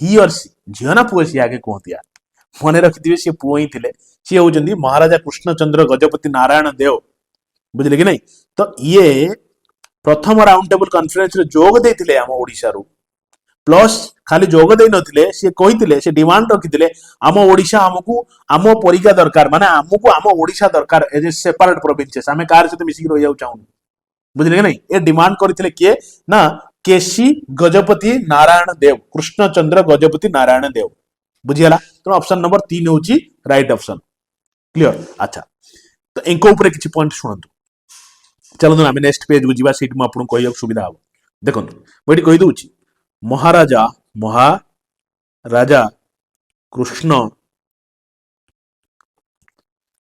ही और सी झियो ना पुओ सी आगे कहतिया मने रखिथिबे सी पुओ ही थिले सी होजंदी महाराजा कृष्णचंद्र गजपति नारायण देव बुझले कि नहीं तो ये प्रथम राउंड टेबल कॉन्फ्रेंस रे जोग देथिले हम ओडिसा रु प्लस खाली जोग देई नथिले सी कहिथिले सी डिमांड रखिथिले हम ओडिसा हमकु हम परिका दरकार माने हमकु हम ओडिसा दरकार एज ए सेपरेट प्रोविंसेस हमें कार से मिसिक रह जाउ चाहू बुझले कि नहीं ये डिमांड करथिले के ना केसी गजपति नारायण देव कृष्णचंद्र गजपति नारायण देव बुझियाला तो ऑप्शन नंबर 3 होची राइट ऑप्शन क्लियर अच्छा तो इनको ऊपर किछि पॉइंट सुनंतु चलो हम नेक्स्ट पेज बुझिबा सीट में आपन कहियो सुविधा हो देखंतु बडी कहि दोची महाराजा कृष्ण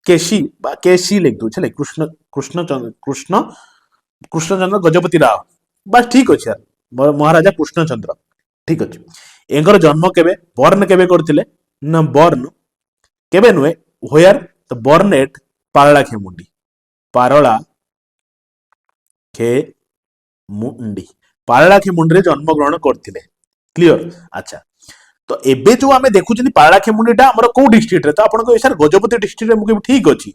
केसी बा केसी लिख दो चले कृष्णचंद्र गजपति राव बस ठीक अच्छे यार महाराजा कृष्णचंद्र ठीक अच्छे एंकर जन्म केबे बर्न केबे करथिले ना बर्न केबे नुए होयर तो बर्न एट पारला खेमुंडी पारला खेमुंडी रे जन्म ग्रहण करथिले क्लियर अच्छा तो एबे जो आमे देखुछनी पारला खेमुंडीटा हमर को डिस्ट्रिक्ट रे तो आपन को सर गजपति डिस्ट्रिक्ट रे मुके ठीक अछि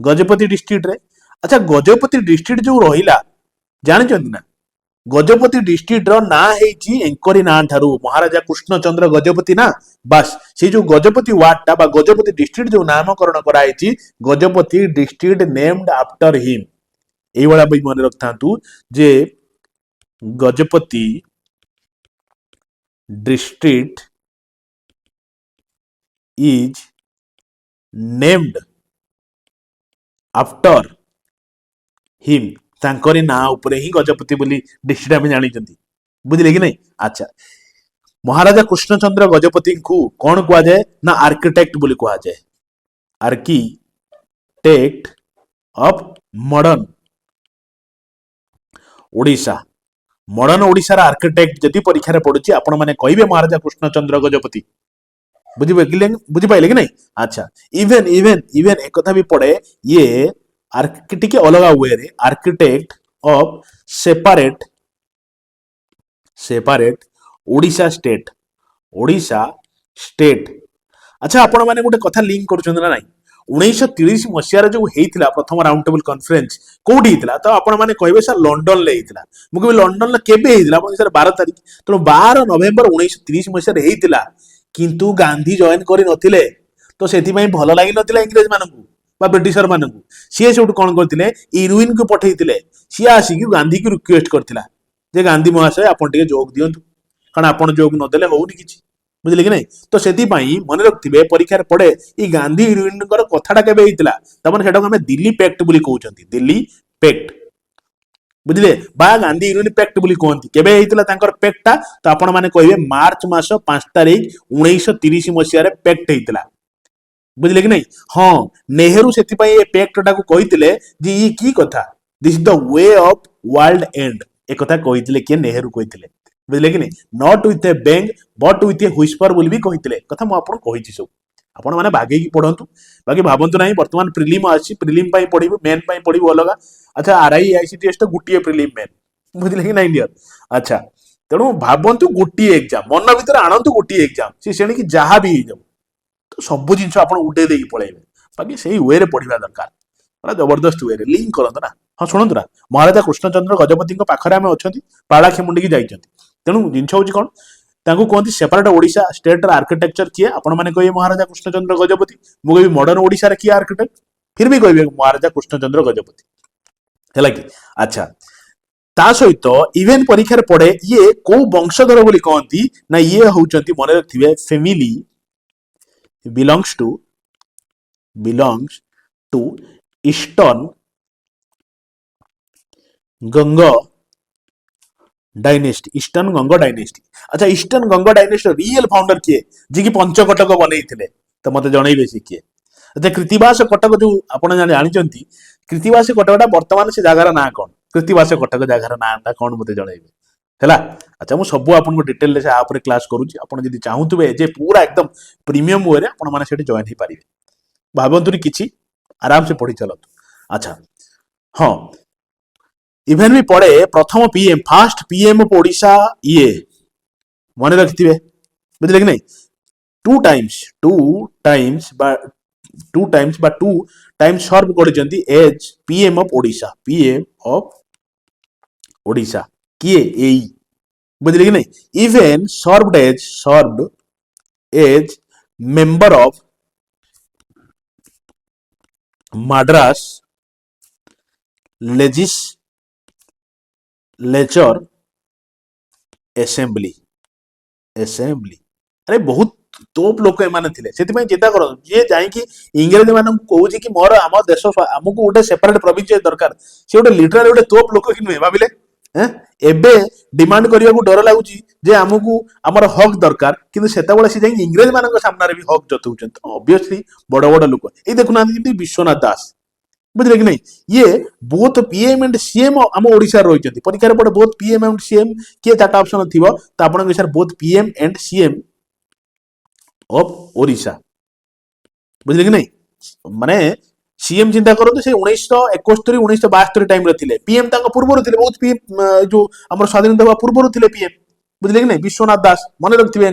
गजपति डिस्ट्रिक्ट रे अच्छा गजपति डिस्ट्रिक्ट जो रहिला जानि चंदी ना गजपति डिस्ट्रिक्ट रो ना हेची एंकरी ना ठारू महाराजा कृष्णचंद्र गजपति ना बस से जो गजपति वार्ड टा बा गजपति डिस्ट्रिक्ट जो नामकरण कराई Gajapati district named after him एई वाला भी मन रखथांतु जे Gajapati district is named after him तांकरी ना उपरे ही गजपति बोली डिस्ट्रिक्ट आम जानी बुझिले कि नहीं। अच्छा महाराजा कृष्णचंद्र गजपति को कौन कह जाए ना आर्किटेक्ट बोली कह जाए architect of modern Odisha modern Odisha architect जदि परीक्षा रे पड़ुची आपण माने कहबे महाराजा कृष्णचंद्र गजपति बुझिपाइले कि नहीं। अच्छा इवेन इवेन इवेन एक कथा भी पड़े ये टिके अलग वे रे architect of separate separate Odisha state Odisha state. अच्छा आपण माने गोटे कथा लिंक करूछन ना नहीं 1930 मसीहा जो हेइतिला प्रथम राउंड टेबल कॉन्फ्रेंस कोठी हेइतिला तो आपण माने कहबे सर लंडन ले हेइतिला मु कहबे लंडन ले केबे हेइतिला आपण सर 12 तारिख तो 12 नवेम्बर 1930 मसीहा रे हेइतिला किंतु गांधी जॉइन करि नथिले तो सेति पई भलो लागि नथिला इंग्रेज मानकू बा ब्रिटिशर मानकू सी सेठू कौन करते इरुइन को पठेइतिले सी आसिक गांधी की रिक्वेस्ट करथिला जे गांधी महाशय आपण टिके जोग दियंतु कारण आपण जोग नदेले होउनी किछि बुझिले कि नहीं। तो सेति पई मन रखथिबे परीक्षा रे पड़े ई गांधी इरुइन कर कथाटा केबे हेइतिला तमन सेटा हमें दिल्ली पैक्ट बोली कहउचंती दिल्ली पैक्ट बुझिले बा गांधी इरुइन पैक्ट बोली कहंती केबे हेइतिला तांकर पैक्टटा तो आपण माने कहबे मार्च मास 5 तारिख 1930 मसीहा रे पैक्ट हेइतिला बुझिले कि नहीं। हाँ नेहरू से पैक्ट टाक कहते जे ये की कथा this is the way of world and एक कथा कहते किए नेहरू कहते बुझिले कि नहीं not with A bang but with A whisper बोली भी कहते कथा मुझे कही सब आपण मैंने बागे पढ़ु बाकी भावतु ना बर्तमान प्रिलिम आसी प्रिलिम पढ़ू मेन पढ़ू अलग। अच्छा आरआई आईसीटीएस तो गोटे प्रिलिम मेन बुझिले कि नहीं डियर। अच्छा तेणु भावतु गोटे एग्जाम मन भर आणतु गोटे एग्जाम सी से जहाँ भी हो तो सब जिन आप उठे दे पलैबे बाकी से वे पढ़ा दरकार पूरा जबरदस्त वे लिंक करते ना। हाँ शुणु ना महाराजा कृष्णचंद्र गजपति पाखे आम अच्छा पालाखेमुंडी की जाइए तेणु जिन हूँ कौन तांको कहते सेपरेट ओडिशा स्टेट आर्किटेक्चर किए आपण मैंने कहे महाराजा कृष्णचंद्र गजपति मुझे मॉडर्न ओडिशा किए आर्किटेक्ट फिर भी कहे महाराजा कृष्णचंद्र गजपति है कि। अच्छा ता सहित इवेन परीक्षा पड़े ये कौ वंशधर बोली कहती ना ये होउचंती मन रखिए family belongs to eastern Ganga dynasty eastern Ganga dynasty. अच्छा eastern Ganga dynasty real founder किए जी की पंचकटक बनई तो मत जनइबे सी किए। अच्छा कृतिवास कटक जो आप जानते कृतिवास कटकटा बर्तमान से जगार ना कौन कृतिवास कटक जगार ना कौन मत जनइबे है। अच्छा मुझे सब आपको डिटेल से आप क्लास करुँची आप चाहूबे जे पूरा एकदम प्रीमियम वे आपण मैंने जॉइन हो पारे भावतुनि कि आराम से पढ़ी चलतु। अच्छा हाँ इवेन भी पड़े प्रथम PM fast PM of Odisha ये मन रखिथे बुझे कि नहीं टू टाइम्स सर्व कर एज पीएम ऑफ ओडिशा किए एई बुझे कि नहीं even served as member of Madras legislature assembly अरे बहुत तोप लोक एमाने थिले सेति चिंता कर जे जाई इंग्रेज मान कहूँ कि मोर आम देश आमको गोटे सेपरेट प्रोविंस दरकार से गोटे लिटराली गोटे तोप लोक कि नुहे भाविले एबे डिमांड करने को डर लगुच जे आमको आमर हक दरकार किंतु सेतबेले से जाई इंग्रेज मान सामने भी हक जतौछन ऑब्वियसली बड़ बड़ लोक ये देखुना विश्वनाथ दास बुझे कि नहीं ये बोथ पीएम एंड सीएम आम ओडिशा रही परीक्षा पड़े बोथ पीएम एंड सीएम किए चार्टा ऑप्शन थी तो आप both PM and CM of Odisha बुझे कि नहीं माने सीएम चिंता करो से 1971 1972 टाइम रे पीएम पूर्व थे बहुत पीएम जो आम स्वाधीनता हुआ पूर्व थे पीएम बुझे कि नहीं विश्वनाथ दास मन रखिए है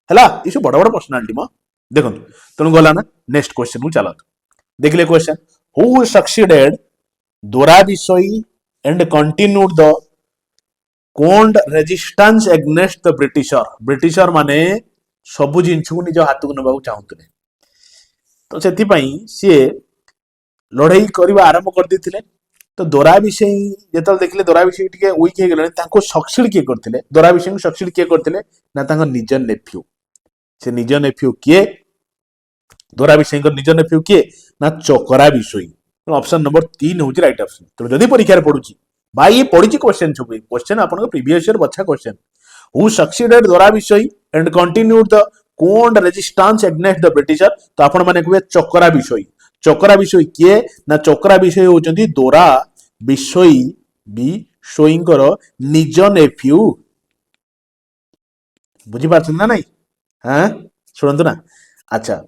ये सब बड़ बड़ पर्सनालीटी म देखो तेणु गला ना नेक्स्ट क्वेश्चन को चलत देखिले question who succeeded Dora Bisoi and continued the Kond resistance against the Britisher माने सबु जिनिस को निज हाथ को नबाक चाहूले तो से लड़ाई करने आरंभ कर देथिले तो दोरा विषय जो देखिले दोरा विषय टिके वीक हो गले सक्सीड किए करथिले दोरा विषय को सक्सीड किए करथिले ना तांको निज नेफ्यू से निज नेफ्यू किए दोरा विषय निज नेफ्यू किए ना चकरा विषय ऑप्शन नंबर 3 हूँ राइट ऑप्शन तो जदि परीक्षा पड़ुची भाई ये पड़ी क्वेश्चन सब क्वेश्चन आपन प्रीवियस ईयर बच्चा क्वेश्चन हु सक्सीडेड दोरा विषय and continued the Kond resistance against the Britisher तो आपण माने कहबे चकरा विषय किए ना चकरा विषय होचंदी दोरा विषयींकर निज नेफ्यू बुझी पाछन ना नहीं हां सुनंतु ना अच्छा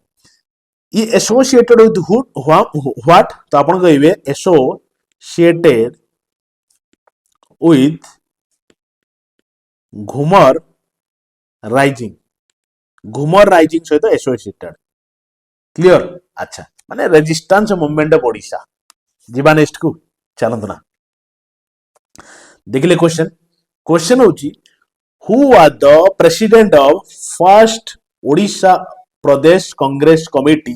ये एसोसिएटेड विथ व्हाट तो आपण कहबे एसोसिएटेड विथ घुमर राइजिंग सहित एसोसिएटेड क्लियर अच्छा माने रेजिस्टेंस मूवमेंट ऑफ ओडिशा जीवा नेक्स्ट को चलंत ना देखिले क्वेश्चन होची who are the president of first Odisha Pradesh Congress committee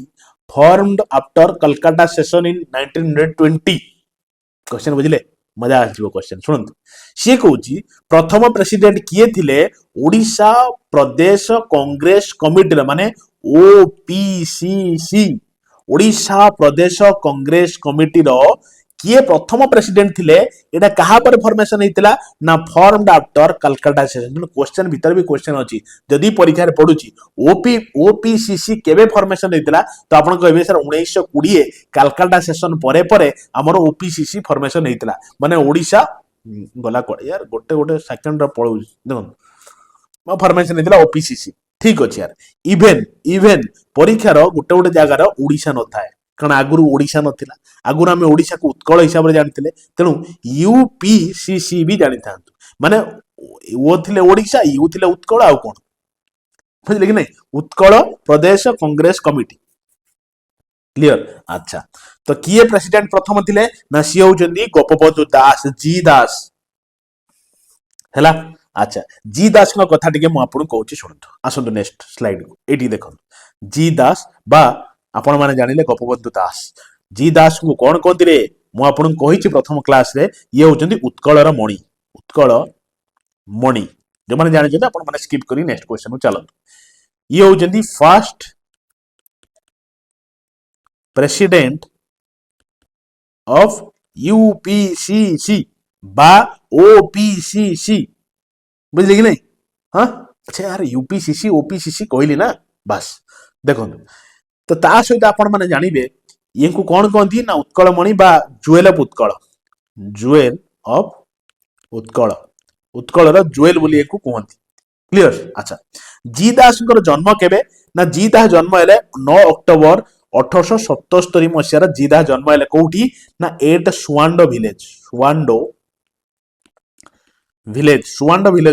formed after Calcutta session in 1920 question बुझिले मजा आसीबो क्वेश्चन सुनंतु सी कहूची प्रथम प्रेसिडेंट किए थिले ओडिशा प्रदेश कांग्रेस कमिटी माने ओपीसीसी ओडिशा प्रदेश कांग्रेस कमिटी रो किए प्रथम प्रेसिडेंट थिले एटा कहा पर फॉर्मेशन हेतिला ना formed after Calcutta session question भीतर भी क्वेश्चन अछि जदि परीक्षा रे पडुची ओपीसीसी केबे फॉर्मेशन हेतिला तो आपण कहबे सर 1920 कलकत्ता सेशन परे परे हमर ओपीसीसी फॉर्मेशन हेतिला माने ओडिशा गला कोड यार गोटे सेकंड रे पळउ देखो फॉर्मेशन हेतिला ओपीसीसी ठीक अछि यार इवेन परीक्षार गोटे जगार ओडिशा न थाए कारण आगुरु ओडिशा नथिला आगुरु आमे ओडिशा को उत्कल हिसाब रे जानथिले तेनु यूपीसीसी भी जानि थांतु माने ओ थिले ओडिशा यू थिले उत्कल आ कोन बुझले कि नहीं उत्कल प्रदेश कांग्रेस कमिटी क्लियर अच्छा तो किए प्रेसिडेंट प्रथम थिले ना सी होचंदी गोपबंधु दास जी दास हैला अच्छा जी दास का कथा टिके मु आपन कहूची सुनतो आसंतु नेक्स्ट स्लाइड को एटी देखन जी दास बा आपण माने जानिले गोपबंधु दास जी दास को कोन कहती रे मु आपन कहिची प्रथम क्लास रे ये होचंदी उत्कलर मणि जो माने जानि जते आपण माने स्किप करी नेक्स्ट क्वेश्चन को चलन ये होचंदी फर्स्ट प्रेसिडेंट ऑफ यूपीसीसी बा ओपीसीसी बुझले कि नहीं हाँ अच्छा यार यूपीसीसी ओपीसीसी कहली ना बस देखो तो ता सहित आपण माने जानिबे ये को कोन कहंती ना उत्कलमणि बा ज्वेल ऑफ उत्कल ज्वेल बोली एको कहंती क्लियर अच्छा जी दास जन्म केबे ना जी दास जन्म हेले 9 अक्टोबर 1877 मसियार जी दास जन्म हेले कोठी ना एट सुवांडो विलेज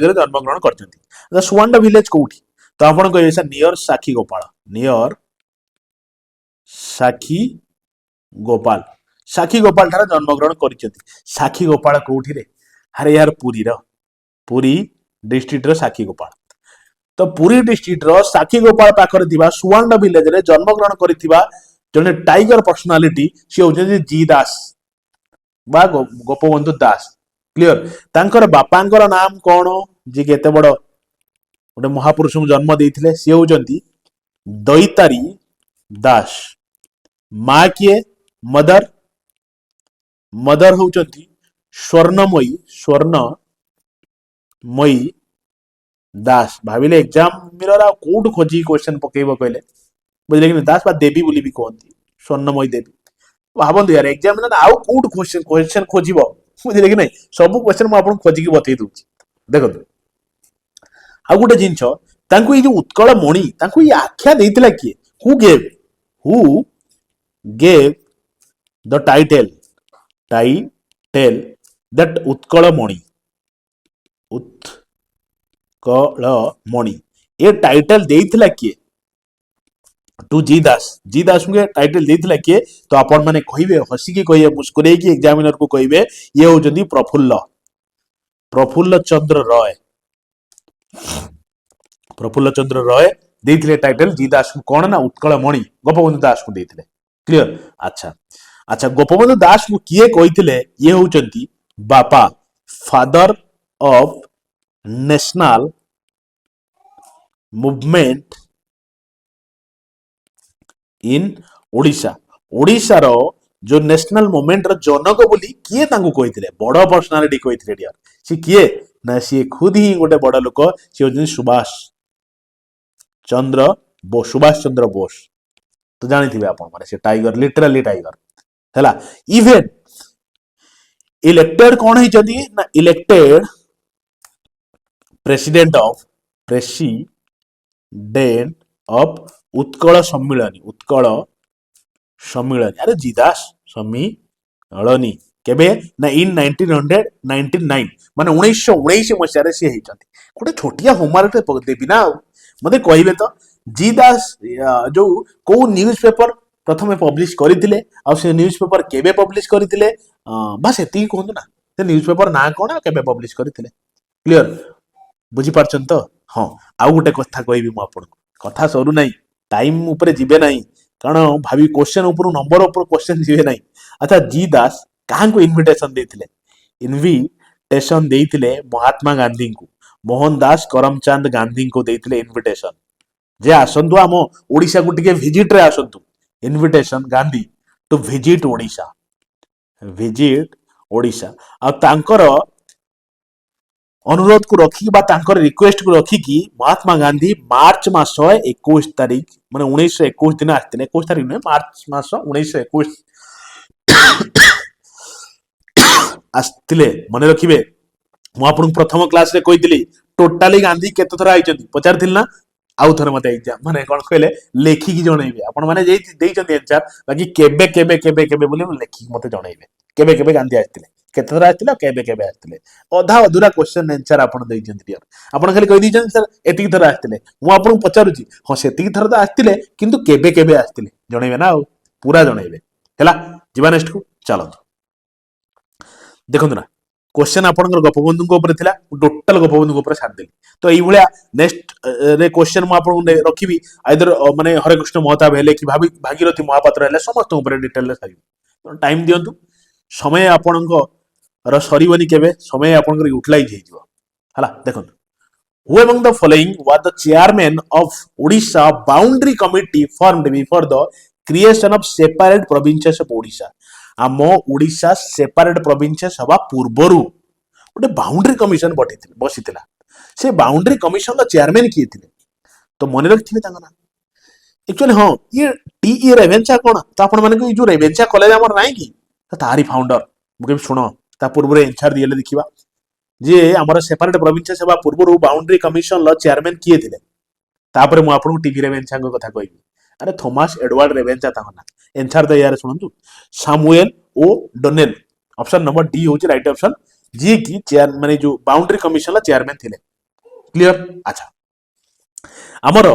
रे जन्म ग्रहण करछंती सुवांडो विलेज कोठी तो आपण कहबे सर नियर साखी गोपाल ठार जन्म ग्रहण करछंती साखी गोपाल कोठी रे अरे यार पुरी डिस्ट्रिक्ट रो साखी गोपाल तो पुरी डिस्ट्रिक्ट रो साखी गोपाल पाखरे दिबा सुवांडो विलेज रे जन्म ग्रहण करिथिबा जने टाइगर पर्सनालिटी सी होचंदी जी दास बा गोपबंधु दास क्लियर तांकर बापांकर नाम कोन जी केते बड़ गोटे महापुरुष को जन्म देइथिले सी होचंदी दैतारी दास माँ किए मदर होचंती स्वर्णमयी दास भाविले एग्जाम मिरर कोड खोजी क्वेश्चन पकेइबो कहले बुझले कि दास बा देवी बोली भी कहंती स्वर्णमयी देवी भाबंतु यार एग्जाम ना आउ कोड क्वेश्चन खोजिबो बुझले कि नहीं सब क्वेश्चन म आपन खोजी के बतै दूची देखो आ गोटे जिंस तांको ई जो उत्कल मणि तांको ई आख्या देइतिला किए who gave the title that Utkalmani ये टाइटल देइथिला किए टू जी दास को टाइटल देइथिला किए तो आपण माने कहिबे हसी की कहिबे मुस्कुराई की एग्जामिनर को कहिबे ये होजंदी प्रफुल्ल प्रफुल्ल चंद्र रॉय प्रफुल्ल चंद्र रॉय देइथिले टाइटल जी दास को कोन ना उत्कल मणि गोपबंधु दास को देइथिले क्लियर अच्छा अच्छा गोपबंधु दास को किए कहिथिले ये होचंती बापा father of national movement in Odisha Odisha रो जो नेशनल मूवमेंट रो जनक बोली किए तांको कहिथिले बड़ पर्सनालिटी कहिथिले डियर सी किए ना सी खुद ही गोटे बड़ लोक सी होचन सुभाष चंद्र बोस तो जानिथिबे आपण माने से टाइगर लिटरली टाइगर हैला इवन इलेक्टेड कौन होइचंती ना इलेक्टेड प्रेसिडेंट ऑफ उत्कल सम्मिलनी अरे जीदास सम्मिलनी केबे ना इन 1999 माने 1919 मसिया सी होइचंती गोटे छोटिया होमवर्क देबी ना मते कहबे तो जीदास जो को न्यूज़पेपर प्रथमे पब्लिश करथिले आ से न्यूज़पेपर केबे पब्लिश करथिले बस एती कहंतु ना से न्यूज़पेपर ना कोन केबे पब्लिश करथिले क्लियर बुझी पारछन तो हां आउ गोटे कथा कहबी मु आपन कथा सरू नाही टाइम ऊपर जिबे नाही कारण भाभी क्वेश्चन ऊपर नंबर ऊपर क्वेश्चन जिबे नाही अच्छा जी दास काहा को इनविटेशन देथिले इनविटेशन देथिले महात्मा गांधी को मोहनदास करमचंद गांधी को देथिले इनविटेशन जे आसंतु आम ओडिशा को टिके विजिट रे आसंतु invitation Gandhi to visit Odisha आ तांकर अनुरोध को रखी बा तांकर रिक्वेस्ट को रखी कि महात्मा गांधी मार्च मास 21 तारीख माने 1921 दिन आस्तिले 21 तारीख नहीं मार्च मास 1921 आस्तिले मन रखिबे मु आपन प्रथम क्लास रे कहितली टोटाली गांधी केते थरा आइचंती पचारथिल ना आउ थरे मते एग्जाम माने कोन कहले लेखि की जणैबे आपण माने जे देइचंती आंसर बाकी केबे केबे केबे केबे बोले लेखि मते जणैबे केबे केबे गांधी आस्तिले केते थरा आस्तिले केबे केबे आस्तिले अधा अधूरा क्वेश्चन आंसर आपण देइचंती डियर आपण खाली कहि दिचंती सर एति थरा आस्तिले मु आपन पचारुची हो सेति थरा तो आस्तिले किंतु केबे केबे आस्तिले जणैबे ना आउ पूरा जणैबे हैला जीवा नेक्स्ट को चलो देखंतु ना क्वेश्चन आपनकर गोपबंधु को ऊपर थिला टोटल गोपबंधु को ऊपर छाड़ देली तो एई भलिया नेक्स्ट रे क्वेश्चन मु आपन रखिबी आइदर माने हरे कृष्ण महताब हेले कि भागीरथी महापात्र हेले समस्त ऊपर डिटेल ले सारी टाइम दियंतु समय आपनकर सरीबनी केबे समय आपनकर यूटिलाइज हे जिवो हला देखंतु Who among the following was the chairman of Odisha Boundary Committee formed before the creation of separate provinces of Odisha? आम ओडिशा सेपरेट प्रोविंसेस हवा पूर्वरु गोटे बाउंड्री कमिशन बसीथिला से बाउंड्री कमिशन रो चेयरमैन किए थिले तो मन रखिथिबे तांगा ना एक्चुअली हां ये टी रेवेन्चा कोन तो आपण माने को जो रेवेन्चा कॉलेज हमर नाही की तारी फाउंडर मुके सुनो ता पूर्व रे आंसर दियले देखिबा जे हमर सेपरेट प्रोविंसेस हवा पूर्वरु बाउंड्री कमिशन रो चेयरमैन किए थिले तापर मु आपण टीवी रेवेन्चा को कथा कहबी अरे थॉमस एडवर्ड रेवेन्चा तांगा ना आंसर तो यार सुनतु सामुएल ओ डोनेल ऑप्शन नंबर डी होची राइट ऑप्शन जी की चेयर माने जो बाउंड्री कमिशन ला चेयरमैन थिले क्लियर अच्छा हमरो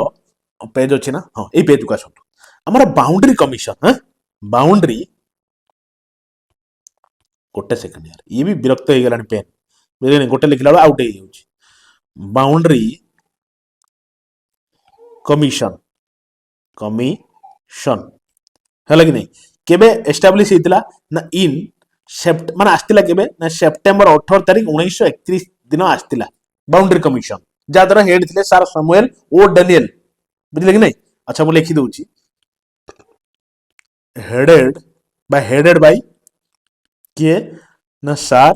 पेज अछि ना हां ए पेज का सुनतु हमरो बाउंड्री कमिशन ह बाउंड्री गोटे सेकंड यार ये भी विरक्त हो गेलानी पेन बुझले गोटे लिखला आउट हे होची बाउंड्री कमिशन है कि नहीं केबे एस्टाब्लिश हेतिला ना इन सेप्ट माने आस्तिला केबे ना सेप्टेम्बर 18 तारीख 1931 दिन आस्तिला बाउंड्री कमिशन जा द्वारा हेड थिले सर सामुएल ओ डैनियल बुझले कि नहीं अच्छा मु लिखि दोउची हेडेड बाय के ना सर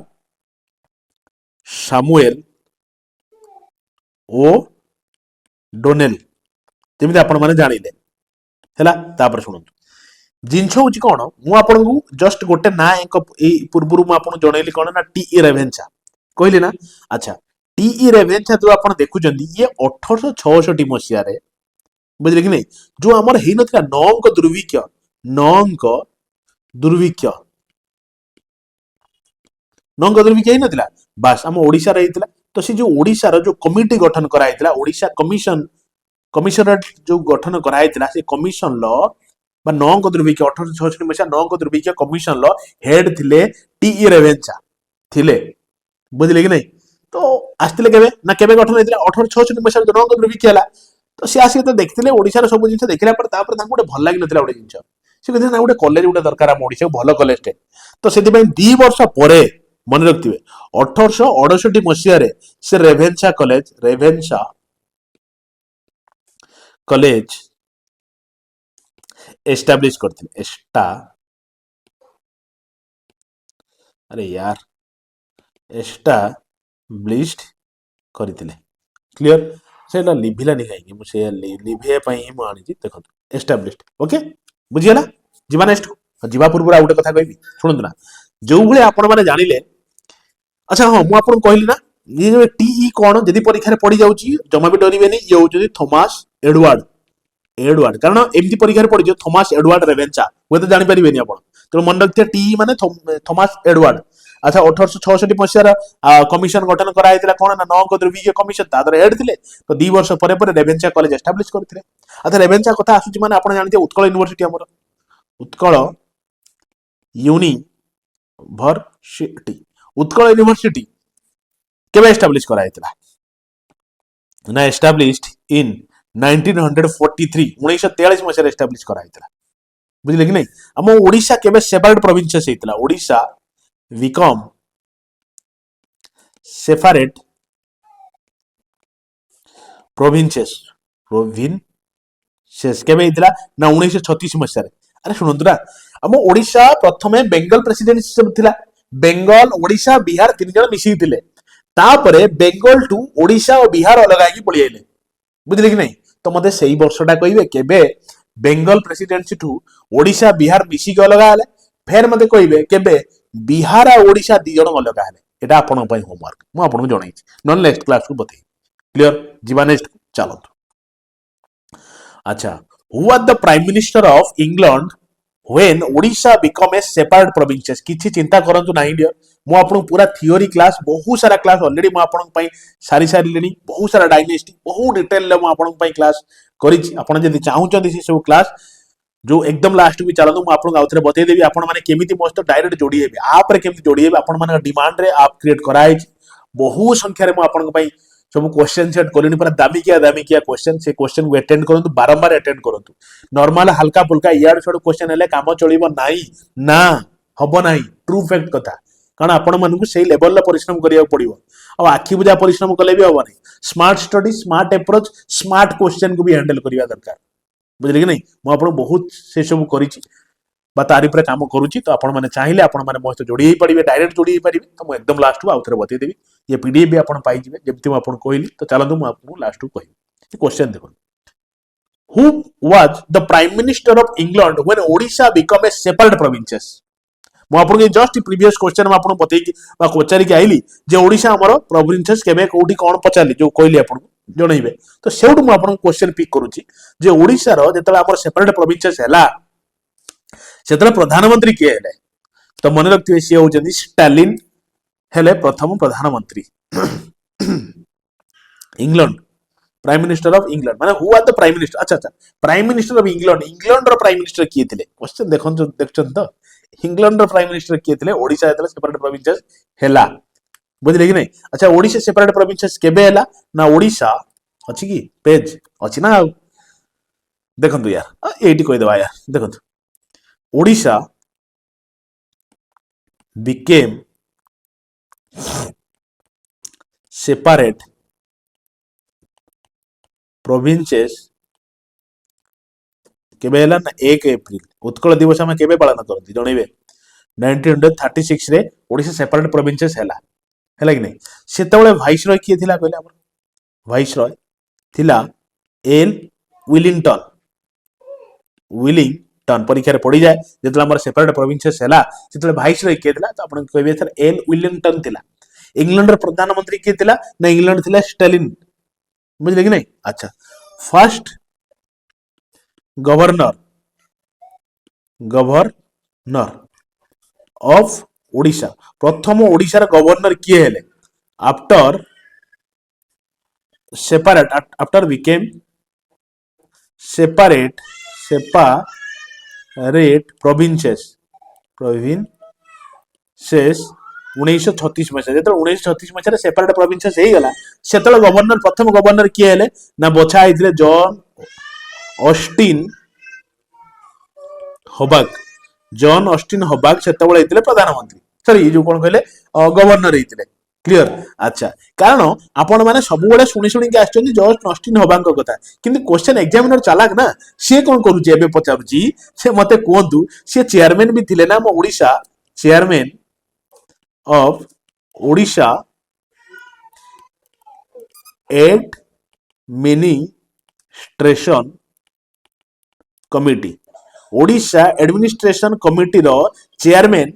सामुएल ओ डोनेल जेमिति आपण माने जानिले हैला तापर सुनंतु जिनछ होची कोन मु आपन को जस्ट गोटे ना एक ए पूर्वरु मु आपन जणैली कोन ना टी रेवेन्चा कहली ना अच्छा टी रेवेन्चा जो आपन देखु जंदी ये 1866 मसिया रे बुझले कि नहीं जो हमर हेइ नथिला नौंक दुर्भिक्ष हेइ नथिला बस हम ओडिसा रे हेतिला तो से जो ओडिसा रो जो कमिटी गठन कराइतिला ओडिसा कमिशनरेट जो गठन कराइतिला से कमिशन ल बा नौंक दुर्भिक्ष 1866 मसिया नौंक दुर्भिक्ष कमिशन ल हेड थिले टी रेवेन्चा थिले बुझले कि नहीं तो आसते केवे ना केवे गठन होता 1866 मसीह जनगण दुर्भिक्ष है तो सी आसिक तो देखते ओडार सब जिन देखला गोटे भल लगी ना गोटे जिन से कहते ना गोटे कलेज गोटे दरकार आम ओडा भल कलेजटे तो से 2 वर्ष पर मन रखिए 1868 मसीह से रेभेन्सा कॉलेज एस्टाब्लिश करथिले अरे यार एस्टाब्लिश्ड करथिले क्लियर सेटा लिभिलानी कहीं मुझे लिभे ही आनी देखो एस्टाब्लिश्ड ओके बुझीगला जीवा नेक्स्ट जीवा पूर्व आ गोटे कथा कहबी शुणु ना जो भाई आपण मैंने जानिले अच्छा हाँ मुझे आपको कहली ना ये जो टी कौन जदि परीक्षा पड़ जाऊँगी जमा भी डरबे ये हूँ थॉमस एडवार्ड कारण एमती परीक्षा पड़ थॉमस एडवार्ड रेवेन्सा हुए तो जापर आप तेणु मन रखिए टी माने थॉमस एडवार्ड अच्छा 1866 मसीहार कमिशन गठन कराई कौन ना नौ दुर्भिक्ष कमिशन तादर हेड थे तो 2 वर्ष पर रेवेन्सा कॉलेज एस्टाब्लिश करते अच्छा रेवेन्सा कथा आसूची माने आप जानते उत्कल यूनिवर्सिटी आमर उत्कल यूनिवर्सिटी केबे एस्टाब्लिश कराई ना एस्टाब्लिश्ड इन 1943 1943 मसीह एस्टाब्लिश कराई बुझिले कि नहीं आम ओडिशा केबे सेपरेट प्रोविंसेस हेतला ओडिशा बिकम सेपरेट प्रोविंसेस केबे हेतला ना 1936 मसीह अरे शुणंतु ना आम ओडिशा प्रथमे बेंगल प्रेसिडेंसी सिस्टम थिला बेंगल ओडिशा बिहार 3 जण मिसी थिले तापरे बेंगल टू ओडिशा और बिहार अलग आगे पड़ी आइले बुझिले कि नहीं तो मते सही वर्षटा कहबे केबे बेंगल प्रेसिडेंसी टू ओडिशा बिहार मिसी के अलग आले फेर मते कहबे केबे बिहार और ओडिशा 2 जण अलग आले एटा आपन पई होमवर्क मु आपन जणाई नॉन नेक्स्ट क्लास को बतई क्लियर जीवा नेक्स्ट चलो अच्छा who are the prime minister of England when Odisha become a separate provinces किछि चिंता करंतु नाही डियर मु आपन पूरा थियोरी क्लास बहुत सारा क्लास ऑलरेडी मु आपन पई सारी लेनी बहुत सारा डायनेस्टी बहुत डिटेल ले मु आपन पई क्लास करिछि आपन जदि चाहुचंदी से सब क्लास जो एकदम लास्ट भी चलतो मु आपन आउथरे बतई देबी आपन माने केमिति मस्त डायरेक्ट जोड़ी हेबे आप रे केमिति जोड़ी हेबे आपन माने डिमांड रे आप क्रिएट कराई बहुत संख्या रे मु आपन पई सब क्वेश्चन सेट कोलिनी पर दामिकिया क्वेश्चन से क्वेश्चन को अटेंड करंतु बारंबार अटेंड करंतु नॉर्मल हल्का फुल्का इयाड छोड़ क्वेश्चन हेले काम चलिबो नाही ना हबो नाही ट्रू फैक्ट कथा कारण आपण मानकु सेही लेवल ला परिश्रम करिया पड़िबो आ आखि बुझा परिश्रम कले भी हबो नाही smart study smart approach smart question को भी हैंडल करिया दरकार बुझले कि नहीं मु आपण बहुत से सब करिछि बा तारी पर काम करूची तो आपण माने चाहिए आपण माने मस्त जोड़ी ही पड़िबे डायरेक्ट जोड़ी ही परिबे तो मु एकदम लास्ट को आउथरे बतई देबी ये पीडीएफ भी आपण पाई जिवे जेमति मु आपण कहली तो चलंतु मु आपको लास्ट को कहि क्वेश्चन देखो who was the prime minister of England when Odisha become a separate provinces मु आपण जस्ट प्रीवियस क्वेश्चन में आपण बतई कि बा पचारि कि आइली जे ओडिशा हमर प्रोविंसेस केबे कोठी कोन पचारली जो कहली आपण जणैबे तो सेउड मु आपण क्वेश्चन पिक करूची जे ओडिशा रो जेतला हमर सेपरेट प्रोविंसेस हैला सेतला प्रधानमंत्री किए हेले तो मन रखिए सी होचंदी स्टालिन हेले प्रथम प्रधानमंत्री England prime minister of England माने who are the prime minister अच्छा प्राइम मिनिस्टर ऑफ इंग्लैंड रो प्राइम मिनिस्टर किए थिले क्वेश्चन देखछन तो इंग्लैंड रो प्राइम मिनिस्टर किए थिले ओडिशा हेतला सेपरेट प्रोविंसेस हेला बुझले कि नहीं अच्छा ओडिशा सेपरेट प्रोविंसेस केबे हेला ना ओडिशा अछि कि पेज अछि ना देखंतु यार एटी कहि देबा यार देखंतु ओडिशा became separate provinces केबे हेला ना 1 एप्रिल उत्कल दिवस हम केबे पालन करती जणैबे 1936 रे ओडिशा सेपरेट प्रोविंसेस हेला कि नहीं सेतबेले वाइसरॉय किए थिला कहले हमर वाइसरॉय थिला एल विलिंगटन परीक्षा रे पड़ी जाए जेतला हमर सेपरेट प्रोविंसेस हैला सेतले वाइसरॉय किए थिला तो आपण कहबे सर एल विलिंगटन थिला इंग्लैंड रे प्रधानमंत्री किए थिला ना इंग्लैंड थिला स्टालिन बुझले कि नहीं अच्छा फर्स्ट गवर्नर ऑफ ओडिशा प्रथम ओडिशा रे गवर्नर किए हेले आफ्टर बिकेम सेपरेट provinces 1936 मसीहा जो 1936 मसीहा सेपरेट प्रोविंसेस हो गला से गवर्नर प्रथम गवर्नर किए हेले ना बछा होते जॉन ऑस्टिन हबाक जॉन ऑस्टिन हबाक से प्रधानमंत्री सॉरी जो कौन कहले गवर्नर होते क्लियर अच्छा कारण आपण मैंने सब बड़े शुणी शुणी जस्ट ऑस्टिन हबाक कथा किंतु क्वेश्चन एग्जामिनर चालाक ना सी कौन करुचे पचारुची से मते कहतु सी चेयरमैन भी थिले ना मो Odisha chairman of Odisha administration committee Odisha administration committee रो चेयरमैन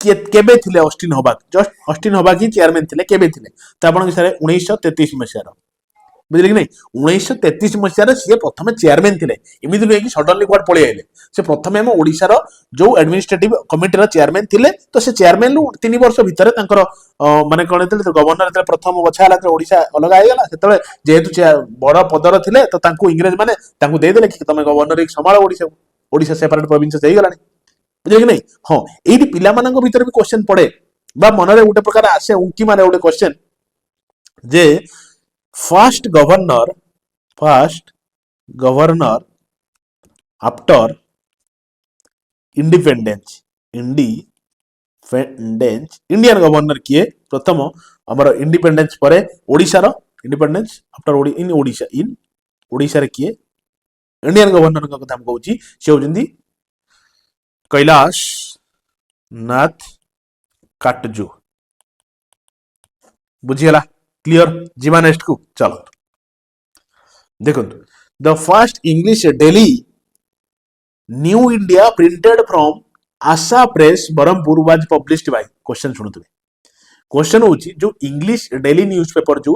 केबे थिले Austen Hubback just Austen Hubback ही चेयरमैन थिले केबे थिले तो आपण विषय 1933 मसीहार बुझिले कि नहीं 1933 मसीहार सी प्रथम चेयरमैन थिले एमिति नुहे कि सडनली क्वाड पळि आइले से प्रथम हम ओडिशा रो जो एडमिनिस्ट्रेटिव कमिटी रो चेयरमैन थिले तो से चेयरमैन लु 3 वर्ष भितर तांकर माने कोन थिले गवर्नर थिले प्रथम बछा हला ओडिशा अलग आइगला सेतले जेहेतु बड़ पदर थिले तो तांको इंग्रेज माने तांको दे देले कि तमे गवर्नर एक संभाळ ओडिशा ओडिशा सेपरेट प्रोविंस हो गलानी बुझे कि नहीं हाँ ये पिला भीतर भी क्वेश्चन पड़े बा मनरे गोटे प्रकार आसे उंकी मारे गोटे क्वेश्चन जे first governor after independence Indian governor किए प्रथम हमर इंडिपेंडेंस परे ओडिशा रो इंडिपेंडेंस आफ्टर इन ओडिशा रे किए इंडियन गवर्नर का कथा हम कहूची से होजंदी कैलाश नाथ काटजू बुझीगला क्लियर जीवा नेक्स्ट को चलो देखो the first English daily New India printed from Asha press Berhampur was published by question शुणुते क्वेश्चन होची जो इंग्लिश डेली न्यूज़पेपर जो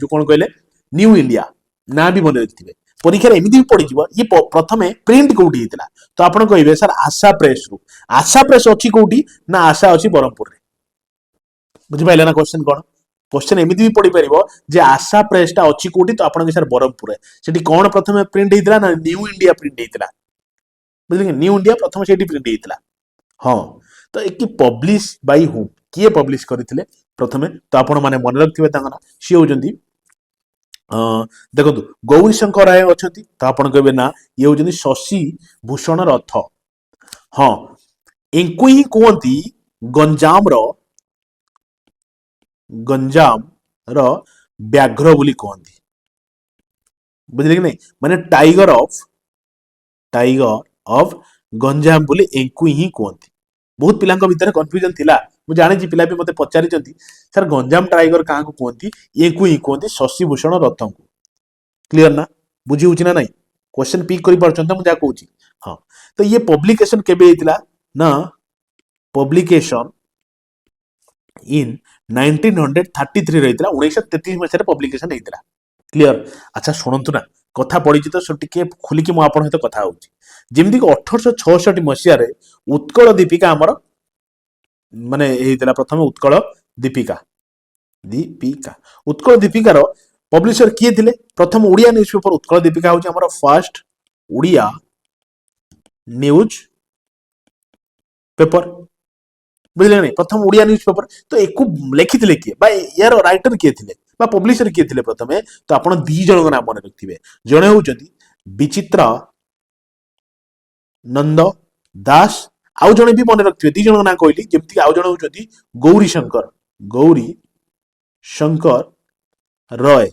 कौन कहले न्यू इंडिया ना भी मन रखिथिबे परीक्षा एमती भी पड़ी ये प्रथम प्रिंट कौटी होता तो आप कहे सर आशा प्रेस अच्छी कौटी ना आशा अच्छी ब्रह्मपुर बुझिपारे ना क्वेश्चन एमती भी पड़ी पार जे आशा प्रेसटा अच्छी कौटी तो आप सर ब्रह्मपुर से कौन प्रथम प्रिंट होता ना न्यू इंडिया प्रिंट होता बुझे न्यू इंडिया प्रथम से प्रिंट होता हाँ तो एक पब्लिश बाय हुम किए पब्लिश करते प्रथम तो आपण मैंने मन रखिए सी होती देखो गौरी शंकर राय अच्छा तो आप कहे ना ये हूँ शशि भूषण रथ हाँ इनको ही कहती गंजाम व्याघ्र बोली कहती बुझे कि नहीं माने टाइगर ऑफ गंजाम बोली इनको ही कहती बहुत पिला भीतर कन्फ्यूजन थिला मुझे जानी पिला भी मते पचारि सर गंजाम टाइगर क्या कहती ये ही कहती शशि भूषण रथ को क्लियर ना बुझी होची ना नहीं क्वेश्चन पिक करि परछन त मुझे कहूची हाँ तो ये पब्लिकेशन केबे हेतिला ना पब्लिकेशन इन 1933 रहितला 1933 मसरे पब्लिकेशन हेतिला क्लियर अच्छा सुनंतु ना कथा पड़ी तो सो टिके खुलिकी मु आपन सहित कथा होची जेमि कि 1866 मसिया रे उत्कल दीपिका हमर माने हेतिला प्रथम उत्कल दीपिका उत्कल दीपिका रो पब्लिशर किए थिले प्रथम ओडिया न्यूज़पेपर उत्कल दीपिका होची हमर फर्स्ट ओडिया न्यूज पेपर बुझले नहीं प्रथम ओडिया न्यूज़पेपर तो एको लिखिथिले किए बा यार राइटर किए थिले बा पब्लिशर किए थिले प्रथमे तो आपण दी जण नाम मन रखिबे जणे होचंती विचित्र नंद दास आउ जणे भी मन रखिबे दी जण ना कहली जेमति आउ जण होचंती गौरी शंकर रॉय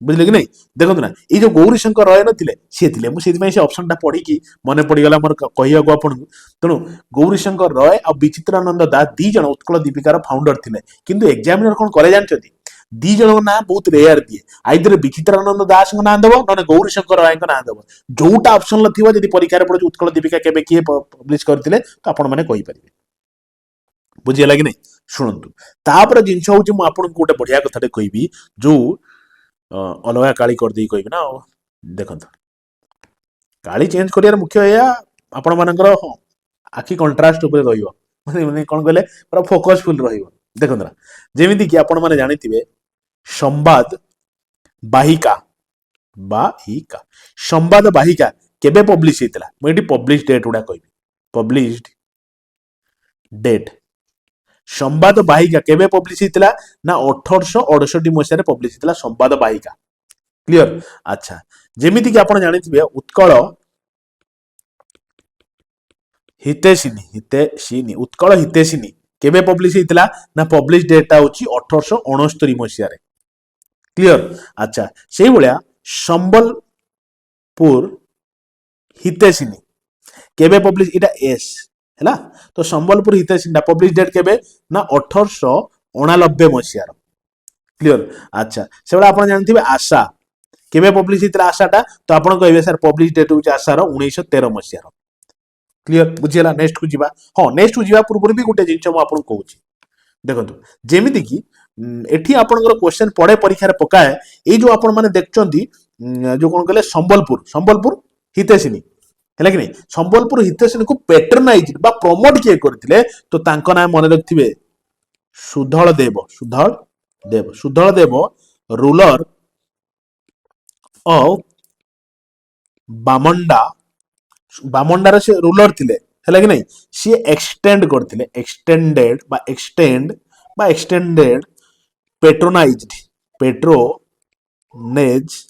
बुझले कि नहीं देखो ना ये जो गौरी शंकर रॉय नथिले सी थिले मु सेति से ऑप्शन टा पढ़ी कि मन पड़गला मोर कहिया को आपन तेणु गौरी शंकर रॉय और विचित्रानंद दास दी जण उत्कल दीपिकार फाउंडर थिले किंतु एग्जामिनर कोन करे जानछथि दी जण ना बहुत रेयर दिए आइदर विचित्रानंद दास को ना देबो नने गौरी शंकर रॉय को ना देबो जोटा ऑप्शन ल थिबो जदि परीक्षा रे पड़े उत्कल दीपिका केबे किए पब्लिश करथिले तो आपण माने कहि परिबे बुझियला कि नहीं शुणंतु तापर जिंस होची मु आपन को गोटे बढ़िया कथाटे कहबी जो अलगा काली कर दी कहबी ना देखंत काली चेंज करियार मुख्य या आपण मानकर आखि कंट्रास्ट ऊपर रहिबो माने कोन कहले पूरा फोकसफुल रहिबो देखंत ना जेमिति कि आपण माने जानिथिबे संवाद बाहिका संवाद बाहिका केबे पब्लिश हेतला मु एटी पब्लिश डेट उडा कहबी पब्लिश्ड डेट संवाद वाहिका केबे पब्लिश हितला ना 1868 मसिया रे पब्लिश हितला संवाद वाहिका क्लियर। अच्छा जेमिति कि आपण जानिथिबे उत्कल हितेशिनी उत्कल हितेशिनी केबे पब्लिश हितला ना पब्लिश डेटा होची 1869 मसिया रे क्लियर। अच्छा सेही भलिया संबलपुर हितेशिनी केबे पब्लिश इटा एस हैला तो संबलपुर हितेशिनी पब्लिश डेट केबे ना 1889 मसिया रो क्लियर। अच्छा से आपण जानथिबे आशा केबे पब्लिश हितला आशाटा तो आपण कहबे सर पब्लिश डेट होची आशा रो 1913 मसिया रो क्लियर बुझिला। नेक्स्ट को जीवा हां नेक्स्ट को जीवा पूर्व भी गोटे जिंच मु आपन कहूची देखंतु जेमिति कि एठी आपनकर क्वेश्चन पड़े परीक्षा रे पकाए ए जो आपण माने देखचंती जो कोन कहले संबलपुर हितेशिनी हैला कि नहीं संबलपुर हितेशिनी को पैटर्नाइज बा प्रमोट किए करथिले तो तांको नाम मन रखथिबे सुधल देव रूलर ऑफ बामंडा बामंडार से रूलर थिले हैला कि नहीं सी एक्सटेंड करथिले extended patronage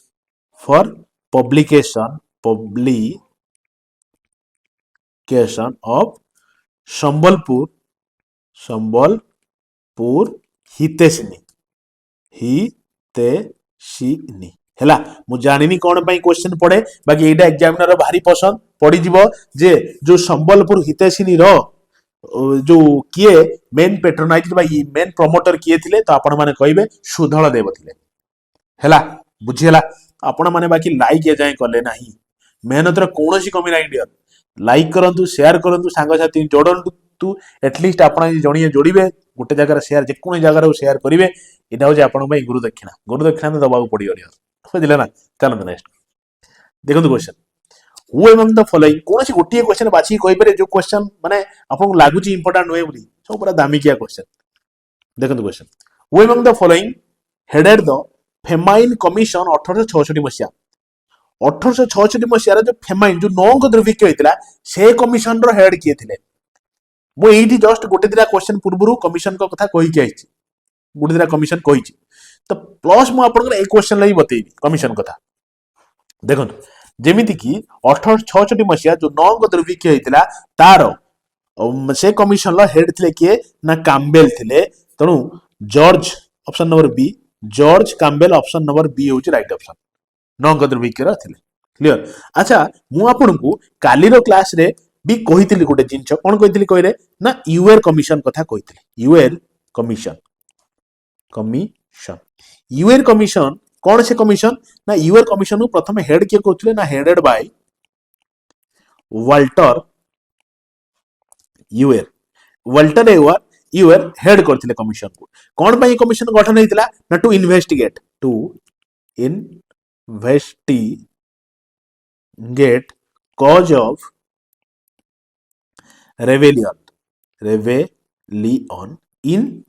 for publication of Sambalpur Hiteshini हैला मु जानिनी कोन पई क्वेश्चन पड़े बाकी एटा एग्जामिनर भारी पसंद पड़ी जीवो जे जो संबलपुर हितेशिनी रो जो किए मेन पेट्रोनाइज बा मेन प्रमोटर किए थिले तो आपण माने कहबे सुधल देव थिले हैला बुझियला। आपण माने बाकी लाइक ए जाय करले नाही मेहनत रो कोनोसी कमी नाही डियर लाइक करंतु शेयर करंतु सांग साथी जोड़ंतु एटलीस्ट आपण जणिए जोड़िबे गोटे जगह शेयर जे कोन जगह शेयर करिवे एटा हो जे आपण भाई गुरु दक्षिणा तो दबाव पड़ियो डियर बुझिले ना। चलो नेक्स्ट देखंतु question who among the following कोनोसी गोटिए क्वेश्चन बाछि कहि पारे जो क्वेश्चन माने आपन लागुची इंपोर्टेंट होय बोली सब पूरा दामी किया क्वेश्चन देखंतु question who among the following headed the famine commission 1866 मसिया 1866 मसिया जो फेमाइन जो नौंक दुर्भिक्ष होइतिला से कमिशन रो हेड किए थिले मु एठी जस्ट गोटे दिला क्वेश्चन पूर्वरु कमिशन को कथा कहि के आइछि गोटे दिला कमिशन कहिछि तो प्लस मु आपन ए क्वेश्चन लई बतेइबी कमिशन कथा देखंतु जेमिति कि 1866 मसिया जो नौंक दुर्भिक्ष होइतिला तारो से कमिशन लो हेड थिले किए ना काम्बेल थिले तणु George option number B George Campbell option number B होची राइट ऑप्शन नौंक दुर्भिक्ष रो थिले क्लियर। अच्छा मु आपन को काली रो क्लास रे भी कहितली गोटे जिंच कोन कहितली कहिरे ना यूएर कमिशन कथा कहितली यूएर कमिशन कौन से कमिशन ना यूएर कमिशन प्रथम हेड किए करथिले ना headed by Walter Ewer head करथिले कमिशन को कौन पई कमिशन गठन हेतिला ना to investigate cause of rebellion in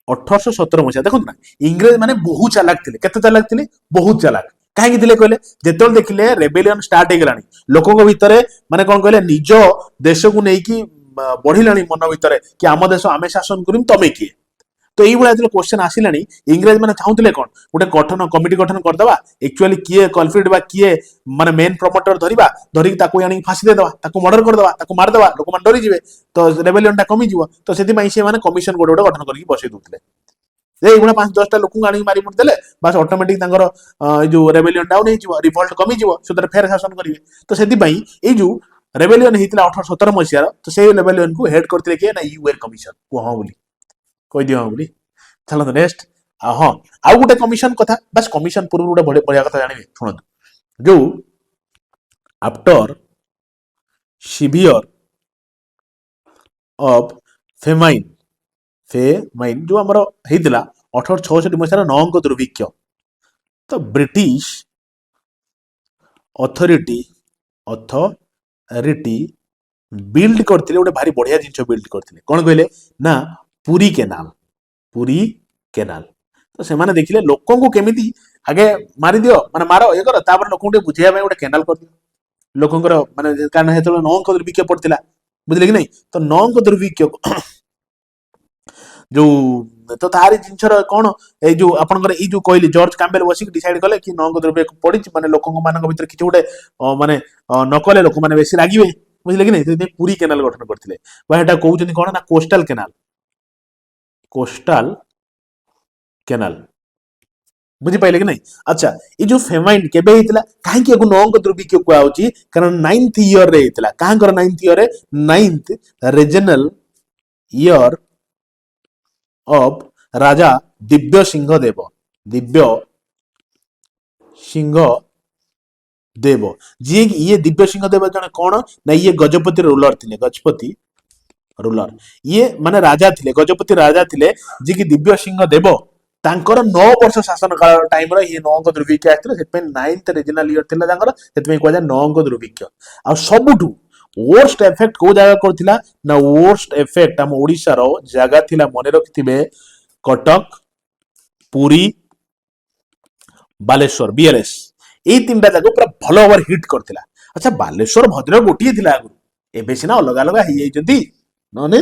1817 मसिया देखो ना इंग्रेज माने बहुत चालाक थिले केते चालाक थिले बहुत चालाक काहे थिले कहले जेतल देखिले रेबेलियन स्टार्ट हे गेलानी लोकन को भितरे माने कोन कहले निजो देश को नै की बढ़िलानी मन भितरे कि आम देश आमे शासन करिम तमे किए तो एई भला क्वेश्चन आसिलानी इंग्रेज माने चाहुतले कोन गोटे कमिटी गठन कर दबा एक्चुअली किए कल्प्रिट बा किए माने मेन प्रमोटर धरिबा धरिक ताको यानी फांसी दे दबा ताको मर्डर कर दबा ताको मार दबा लोक मान डरी जिवे तो रेबेलियन टा कमी जिवो तो सेति माई से माने कमिशन गोटे गोटे गठन करके बसै दुतले ए गुणा 5-10 टा लोक आनी मारी मुर देले बस ऑटोमेटिक तांगर जो रेबेलियन डाउन हे जिवो रिवोल्ट कमी जिवो सुदर फेर शासन करिवे तो सेति माई ए जो रेबेलियन हितला 1817 मसिया तो से रेबेलियन को हेड करथिले के ना यूएर कमिशन को हां बोली कहि दियो बोली चलो नेक्स्ट हाँ आउ गोटे कमिशन कथा बस कमिशन पूर्व गोटे बढ़िया कथा जानिबे सुनतु जो आफ्टर सिवियर ऑफ फेमाइन जो हमर हेतिला 1866 मसिया नौंक दुर्भिक्ष तो ब्रिटिश अथॉरिटी बिल्ड करथिले गोटे भारी बढ़िया जिंस बिल्ड करथिले कोन कहले ना पुरी केनाल तो से माने देखिले लोकों को केमिति आगे मारी दियो माने मारो ये करो तापर लोकों के बुझिया में गोटे केनाल कर दियो लोकों माने कारण हेतलो नौंक दुर्भिक्ष पड़तिला बुझले कि नहीं तो नौंक दुर्भिक्ष जो तो तारी जिनसर कौन ए जो आपनकर ई जो कहली जॉर्ज कैम्बेल बसिक डिसाइड कले कि नंग द्रव्य पड़ी माने लोकन मानक भीतर किछ गोटे माने न कले लोक माने बेसी लागिवे बुझले कि नहीं तो पूरी केनाल गठन करथिले बा हेटा कहउछन कोन ना कोस्टल केनाल बुझी पाइले कि नहीं अच्छा ये जो फेमाइन केबे हितला काहे कि एगो नंग द्रव्य को आउची कारण 9th ईयर रे हितला काहे कर 9th ईयर रे 9th रीजनल ईयर ऑफ राजा दिव्य सिंह देव जी ये दिव्य सिंह देव जने कौन ना ये गजपति रूलर थिले गजपति रूलर ये माने राजा थिले गजपति राजा थिले जी की दिव्य सिंह देव तांकर 9 वर्ष शासन काल टाइम रे ये नौंग दुर्भिक्ष आथिले सेत पे 9th रीजनल ईयर थिला तांकर सेत पे कहजा नौंग दुर्भिक्ष आ सबुठु वर्स्ट इफेक्ट को जगह करथिला ना वर्स्ट इफेक्ट हम ओडिसा रो जगह थिला मने रखिथिबे कटक पुरी बालेश्वर बीएलएस ए तीनटा जगह पूरा भलो ओवर हिट करथिला अच्छा बालेश्वर भद्रक गोटिए थिला आगु एबे सिना अलग अलग हे जाई जदी नने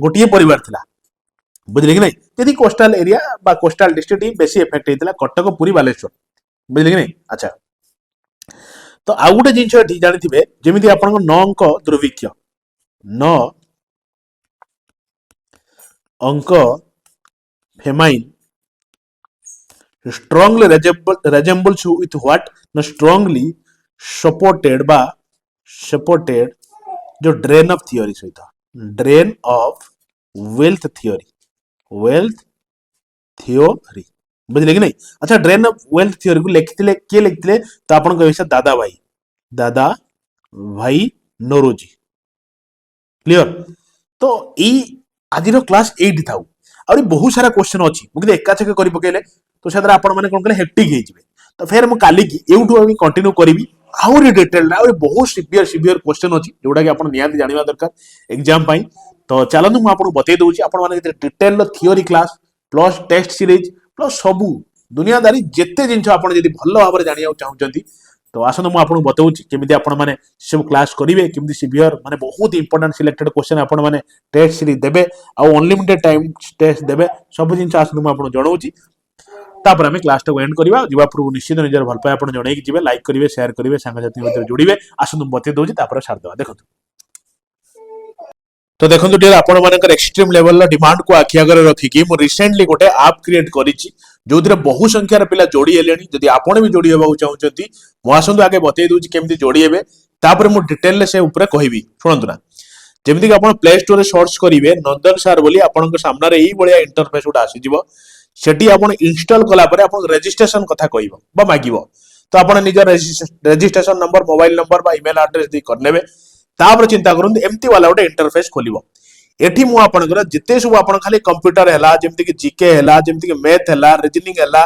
गोटिए परिवार थिला बुझले कि नहीं यदि कोस्टल एरिया बा कोस्टल डिस्ट्रिक्ट बेसी इफेक्ट हेतिला कटक पुरी बालेश्वर बुझले कि नहीं अच्छा तो आउ गोटे जिनस एठी जानिथिबे जेमिति आपन न अंक दुर्भिक्ष 9 अंक famine strongly resembles with what no strongly supported जो ड्रेन ऑफ थियोरी सहित ड्रेन ऑफ वेल्थ थियोरी बुझले कि नहीं अच्छा ड्रेन ऑफ वेल्थ थियोरी को लिखिथिले के लिखिथिले तो आपन कहैसा दादा भाई नोरोजी क्लियर तो ई आज क्लास 8 थाउ और बहुत सारा क्वेश्चन अच्छी मुझे एका छके करि पकेले तो सेदरा आपण माने कोन कले हेक्टिक हे जिवे तो फिर हम काली की एउठु हम कंटिन्यू करबी आउरी डिटेल आउरी बहुत सिवियर क्वेश्चन अछि जोडा कि आपण नियाति जानिबा दरकार एग्जाम पई तो चलनु म आपण बतै दउची आपण माने detail theory class plus test series plus सबु दुनियादारी जेते जिंस आपण जदी भलो भाबरे जानिया चाहउचंती तो आसन मु आपन बताउची केमिति आपण माने सब क्लास करिवे केमिति सिवियर माने बहुत इंपोर्टेंट सिलेक्टेड क्वेश्चन आपण माने टेस्ट सीरीज देबे आ अनलिमिटेड टाइम टेस्ट देबे सब जिंस आसन मु आपन जणाउची तापर हमें क्लास को एंड करबा जीवा पूर्व निश्चित निजर भल पाए आपण जणै कि जीवे लाइक करिवे शेयर करिवे संग साथी मते जोड़िवे आसन बते दोजी तापर छाड़ देबा देखो तो देखो डियर आपण मानकर एक्सट्रीम लेवल डिमांड को आखि आगे रखिकी मु रिसेंटली गोटे ऐप क्रिएट करिछि जोदिरे बहु संख्यार पिला जोड़ी हेलेनी जदि आपण भी जोड़ी हेबाउ चाहउचंती मु आसंतु आगे बते दोछि केमति जोड़ी हेबे तापर मु डिटेल से ऊपर कहबी सुनंतु ना जेमति कि आपण प्ले स्टोर रे सर्च करिवे नंदन सर बोली आपनक सामना रे एई बळिया इंटरफेस उडा आसी जिवो सेठी आपण इंस्टॉल कला परे आपण रजिस्ट्रेशन कथा कहइबो बा मागिबो तो आपण निज रजिस्ट्रेशन नंबर मोबाइल नंबर बा ईमेल एड्रेस दी करनेबे तापर चिंता करन एमती वाला गोटे इंटरफेस खोलिबो एठी मु आपनकर जिते सब आपण खाली कंप्यूटर हैला जेमति कि जीके हैला जेमति कि मैथ हैला रीजनिंग हैला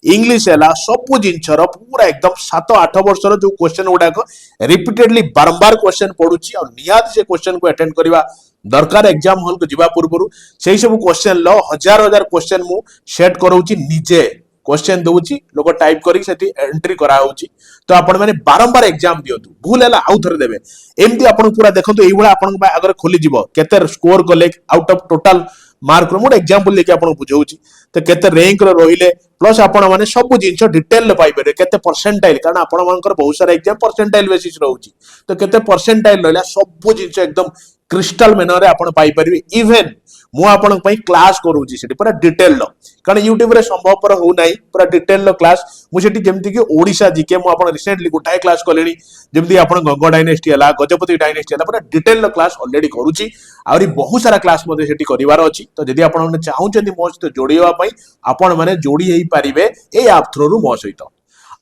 इंग्लिश हैला सब जिंचर पूरा एकदम 7-8 वर्षर जो क्वेश्चन गुडा को रिपीटेडली बारंबार क्वेश्चन पढुची और नियात से क्वेश्चन को अटेंड करबा दरकार एग्जाम हॉल को जीवा पूर्व से सब क्वेश्चन लो हजार हजार क्वेश्चन मु सेट करूची निजे क्वेश्चन दउची लोग टाइप करी सेठी एंट्री करा होची तो आपण माने बारंबार एग्जाम दियतु भूल हैला आउ थरे देबे एमती आपण पूरा देखंतु एई बळा आपण आगर खोली जीवो केते स्कोर कले आउट ऑफ टोटल मार्क रो मोड एग्जांपल लेके आपण बुझौची तो केते रैंक रो रहिले प्लस आपण माने सब जिंस डिटेल पाई पारे केते परसेंटाइल कारण आपण मानकर बहुत सारा एग्जाम परसेंटाइल बेसिस रहउची तो केते परसेंटाइल रहला सब जिंस एकदम क्रिस्टल मेनर रे आपण पाई परिबे इवन मु आपण पई क्लास करूची सेठी पूरा डिटेल लो कारण YouTube रे संभव पर हो नाही पूरा डिटेल लो क्लास मु सेठी जेमति कि ओडिसा जीके मु आपण रिसेंटली गोटाय क्लास कलेनी जेमति आपण गंगा डायनेस्टी हला गजपति डायनेस्टी हला पूरा डिटेल लो क्लास ऑलरेडी करूची आउरी बहुत सारा क्लास मध्ये सेठी करिवार अछि तो जदी आपण माने चाहुचंती मो सहित जोड़िवा पई आपण माने जोड़ी हेई पारिबे ए ऐप थ्रू रु मो सहित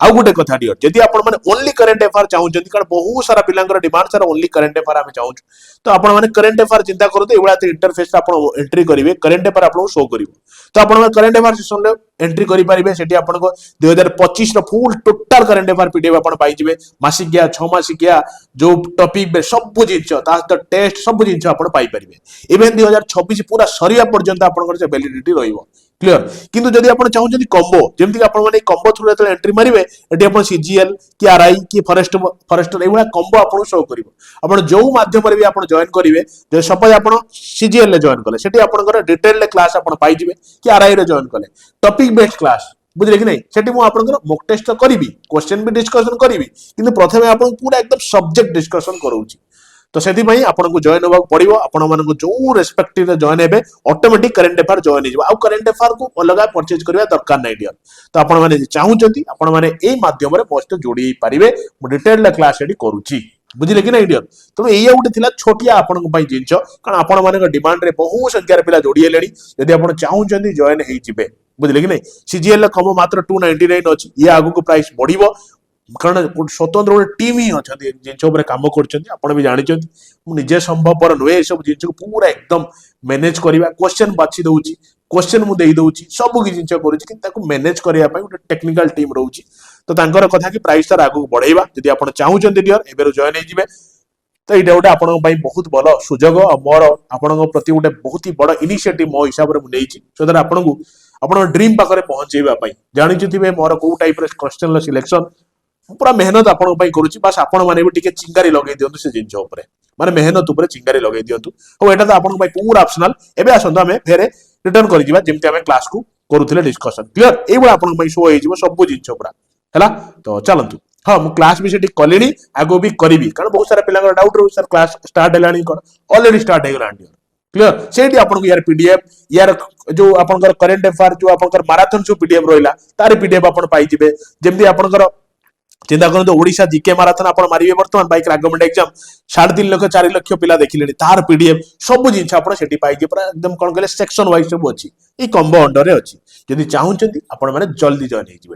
आउ गोटे कथा डियर जदि आपण माने ओनली करंट अफेयर चाहुचंती कारण बहुत सारा पिलांकर डिमांड सारा ओनली करंट अफेयर आमे चाहू तो आपण माने करंट अफेयर चिंता करते एवळा इंटरफेस आपण एंट्री करिवे करंट अफेयर आपण शो करिवो तो आपण माने करंट अफेयर सेक्शन रे एंट्री करि परिबे सेठी आपण को 2025 रो full total current affair PDF आपण पाई जिवे मासिकिया 6 मासिकिया जो टॉपिक बे सब जिंस ता टेस्ट सब जिंस आपण पाई परिबे इवन 2026 पूरा सरिया पर्यंत आपण से वैलिडिटी रहिबो क्लियर किंतु जदि आपण चाहूछन कॉम्बो जेमति आपण माने कॉम्बो थ्रू जतले एंट्री मारिबे एटी आपण सीजीएल कि आरआई कि फॉरेस्टर एवला कॉम्बो आपण शो करिवो आपण जो माध्यम रे भी आपण जॉइन करिवे जे सपोज आपण सीजीएल ले जॉइन कले सेठी आपनकर डिटेल ले क्लास आपण पाई जिवे कि आरआई रे जॉइन कले टॉपिक बेस्ड क्लास बुझले कि नहीं सेठी मु आपनकर मॉक टेस्ट करिवि क्वेश्चन भी डिस्कशन करिवि किंतु प्रथमे आपण पूरा एकदम सब्जेक्ट डिस्कशन करूची तो से आपको जॉइन होगा पड़ो आपण जो रेस्पेक्टिव जॉइन हे ऑटोमेटिक करेंट अफेयर जॉइन हो करेंट अफेयर को अलग परचेज करने दरकार नहीं डियर तो आपने चाहूँगी आपण मैंने मध्यम मो सहित जोड़ी पारे डिटेल क्लास ये करुच्ची बुझे कि नहीं डियर तेणु ये गोटे छोटिया आपण जिनस कारण आपण मान डिमांड रे बहु संख्यार पिला जोड़ी हेले जदि आप चाहूँगी जॉइन हो बुझे कि नहीं सीजीएल कम मात्र 299 अच्छी ये आगू प्राइस बढ़िबो कारण स्वतंत्र गोटे टीम ही अच्छा जिन कम कर भी जानते निजे संभवपर नुहे सब जिन पूरा एकदम मैनेज करवा क्वेश्चन बाछि दउची क्वेश्चन मु देई दउची सब कि जिन करूँ मैनेज करने गोटे टेक्निकल टीम रोची तो तांकर कथा कि प्राइस तार आगू बढ़ेवा जदि आप चाहूँगी डियर एबेर जॉइन हो तो ये गोटे आपण बहुत भल सुजोग मोर आपण प्रति गोटे बहुत ही बड़ इनिशिएटिव मो हिसाब से मुझे सो दैट आपन को आपण ड्रीम पाखरे पहुंचेबा जानी मोर कौ टाइप क्वेश्चन सिलेक्शन पूरा मेहनत आपण करुच्ची बास आपण मैंने भी टिके चिंगारी लगे दिंतु से जिन माने मेहनत उपर चिंगारी लगे दिंतु और एटा तो आपण पूरा ऑप्शनल एबे आसंतु आमे फेरे रिटर्न करि जिबा जेमते आमे क्लास को करूथिले डिस्कशन क्लियर एई बडा आपण शो होई जिवो सब जिन पूरा हैला तो चलंतु हाँ मु क्लास भी सेठी कलिनी आगो भी करिवि कारण बहुत सारा पिलांगर डाउट रहो सर क्लास स्टार्ट हेलानी कोन ऑलरेडी स्टार्ट हे गलानी क्लियर सेठी आपन को यार पीडीएफ यार जो आपन करेंट अफेयर जो आपन मैराथन जो पीडीएफ रोइला तार पीडीएफ आपन पाई जिबे जेमति आपन चिंता करते ओडिशा जीके माराथन आप मारे बर्तमान bike government exam 3.5 lakh 4 lakh पिला देखिले तार पीडीएफ सब जिन पाई एकदम कौन कहले सेक्शन वाइज सब अच्छी ये कॉम्बो अंडर रे अच्छी जदि चाहूँगी आपण मैंने जल्दी जॉइन हो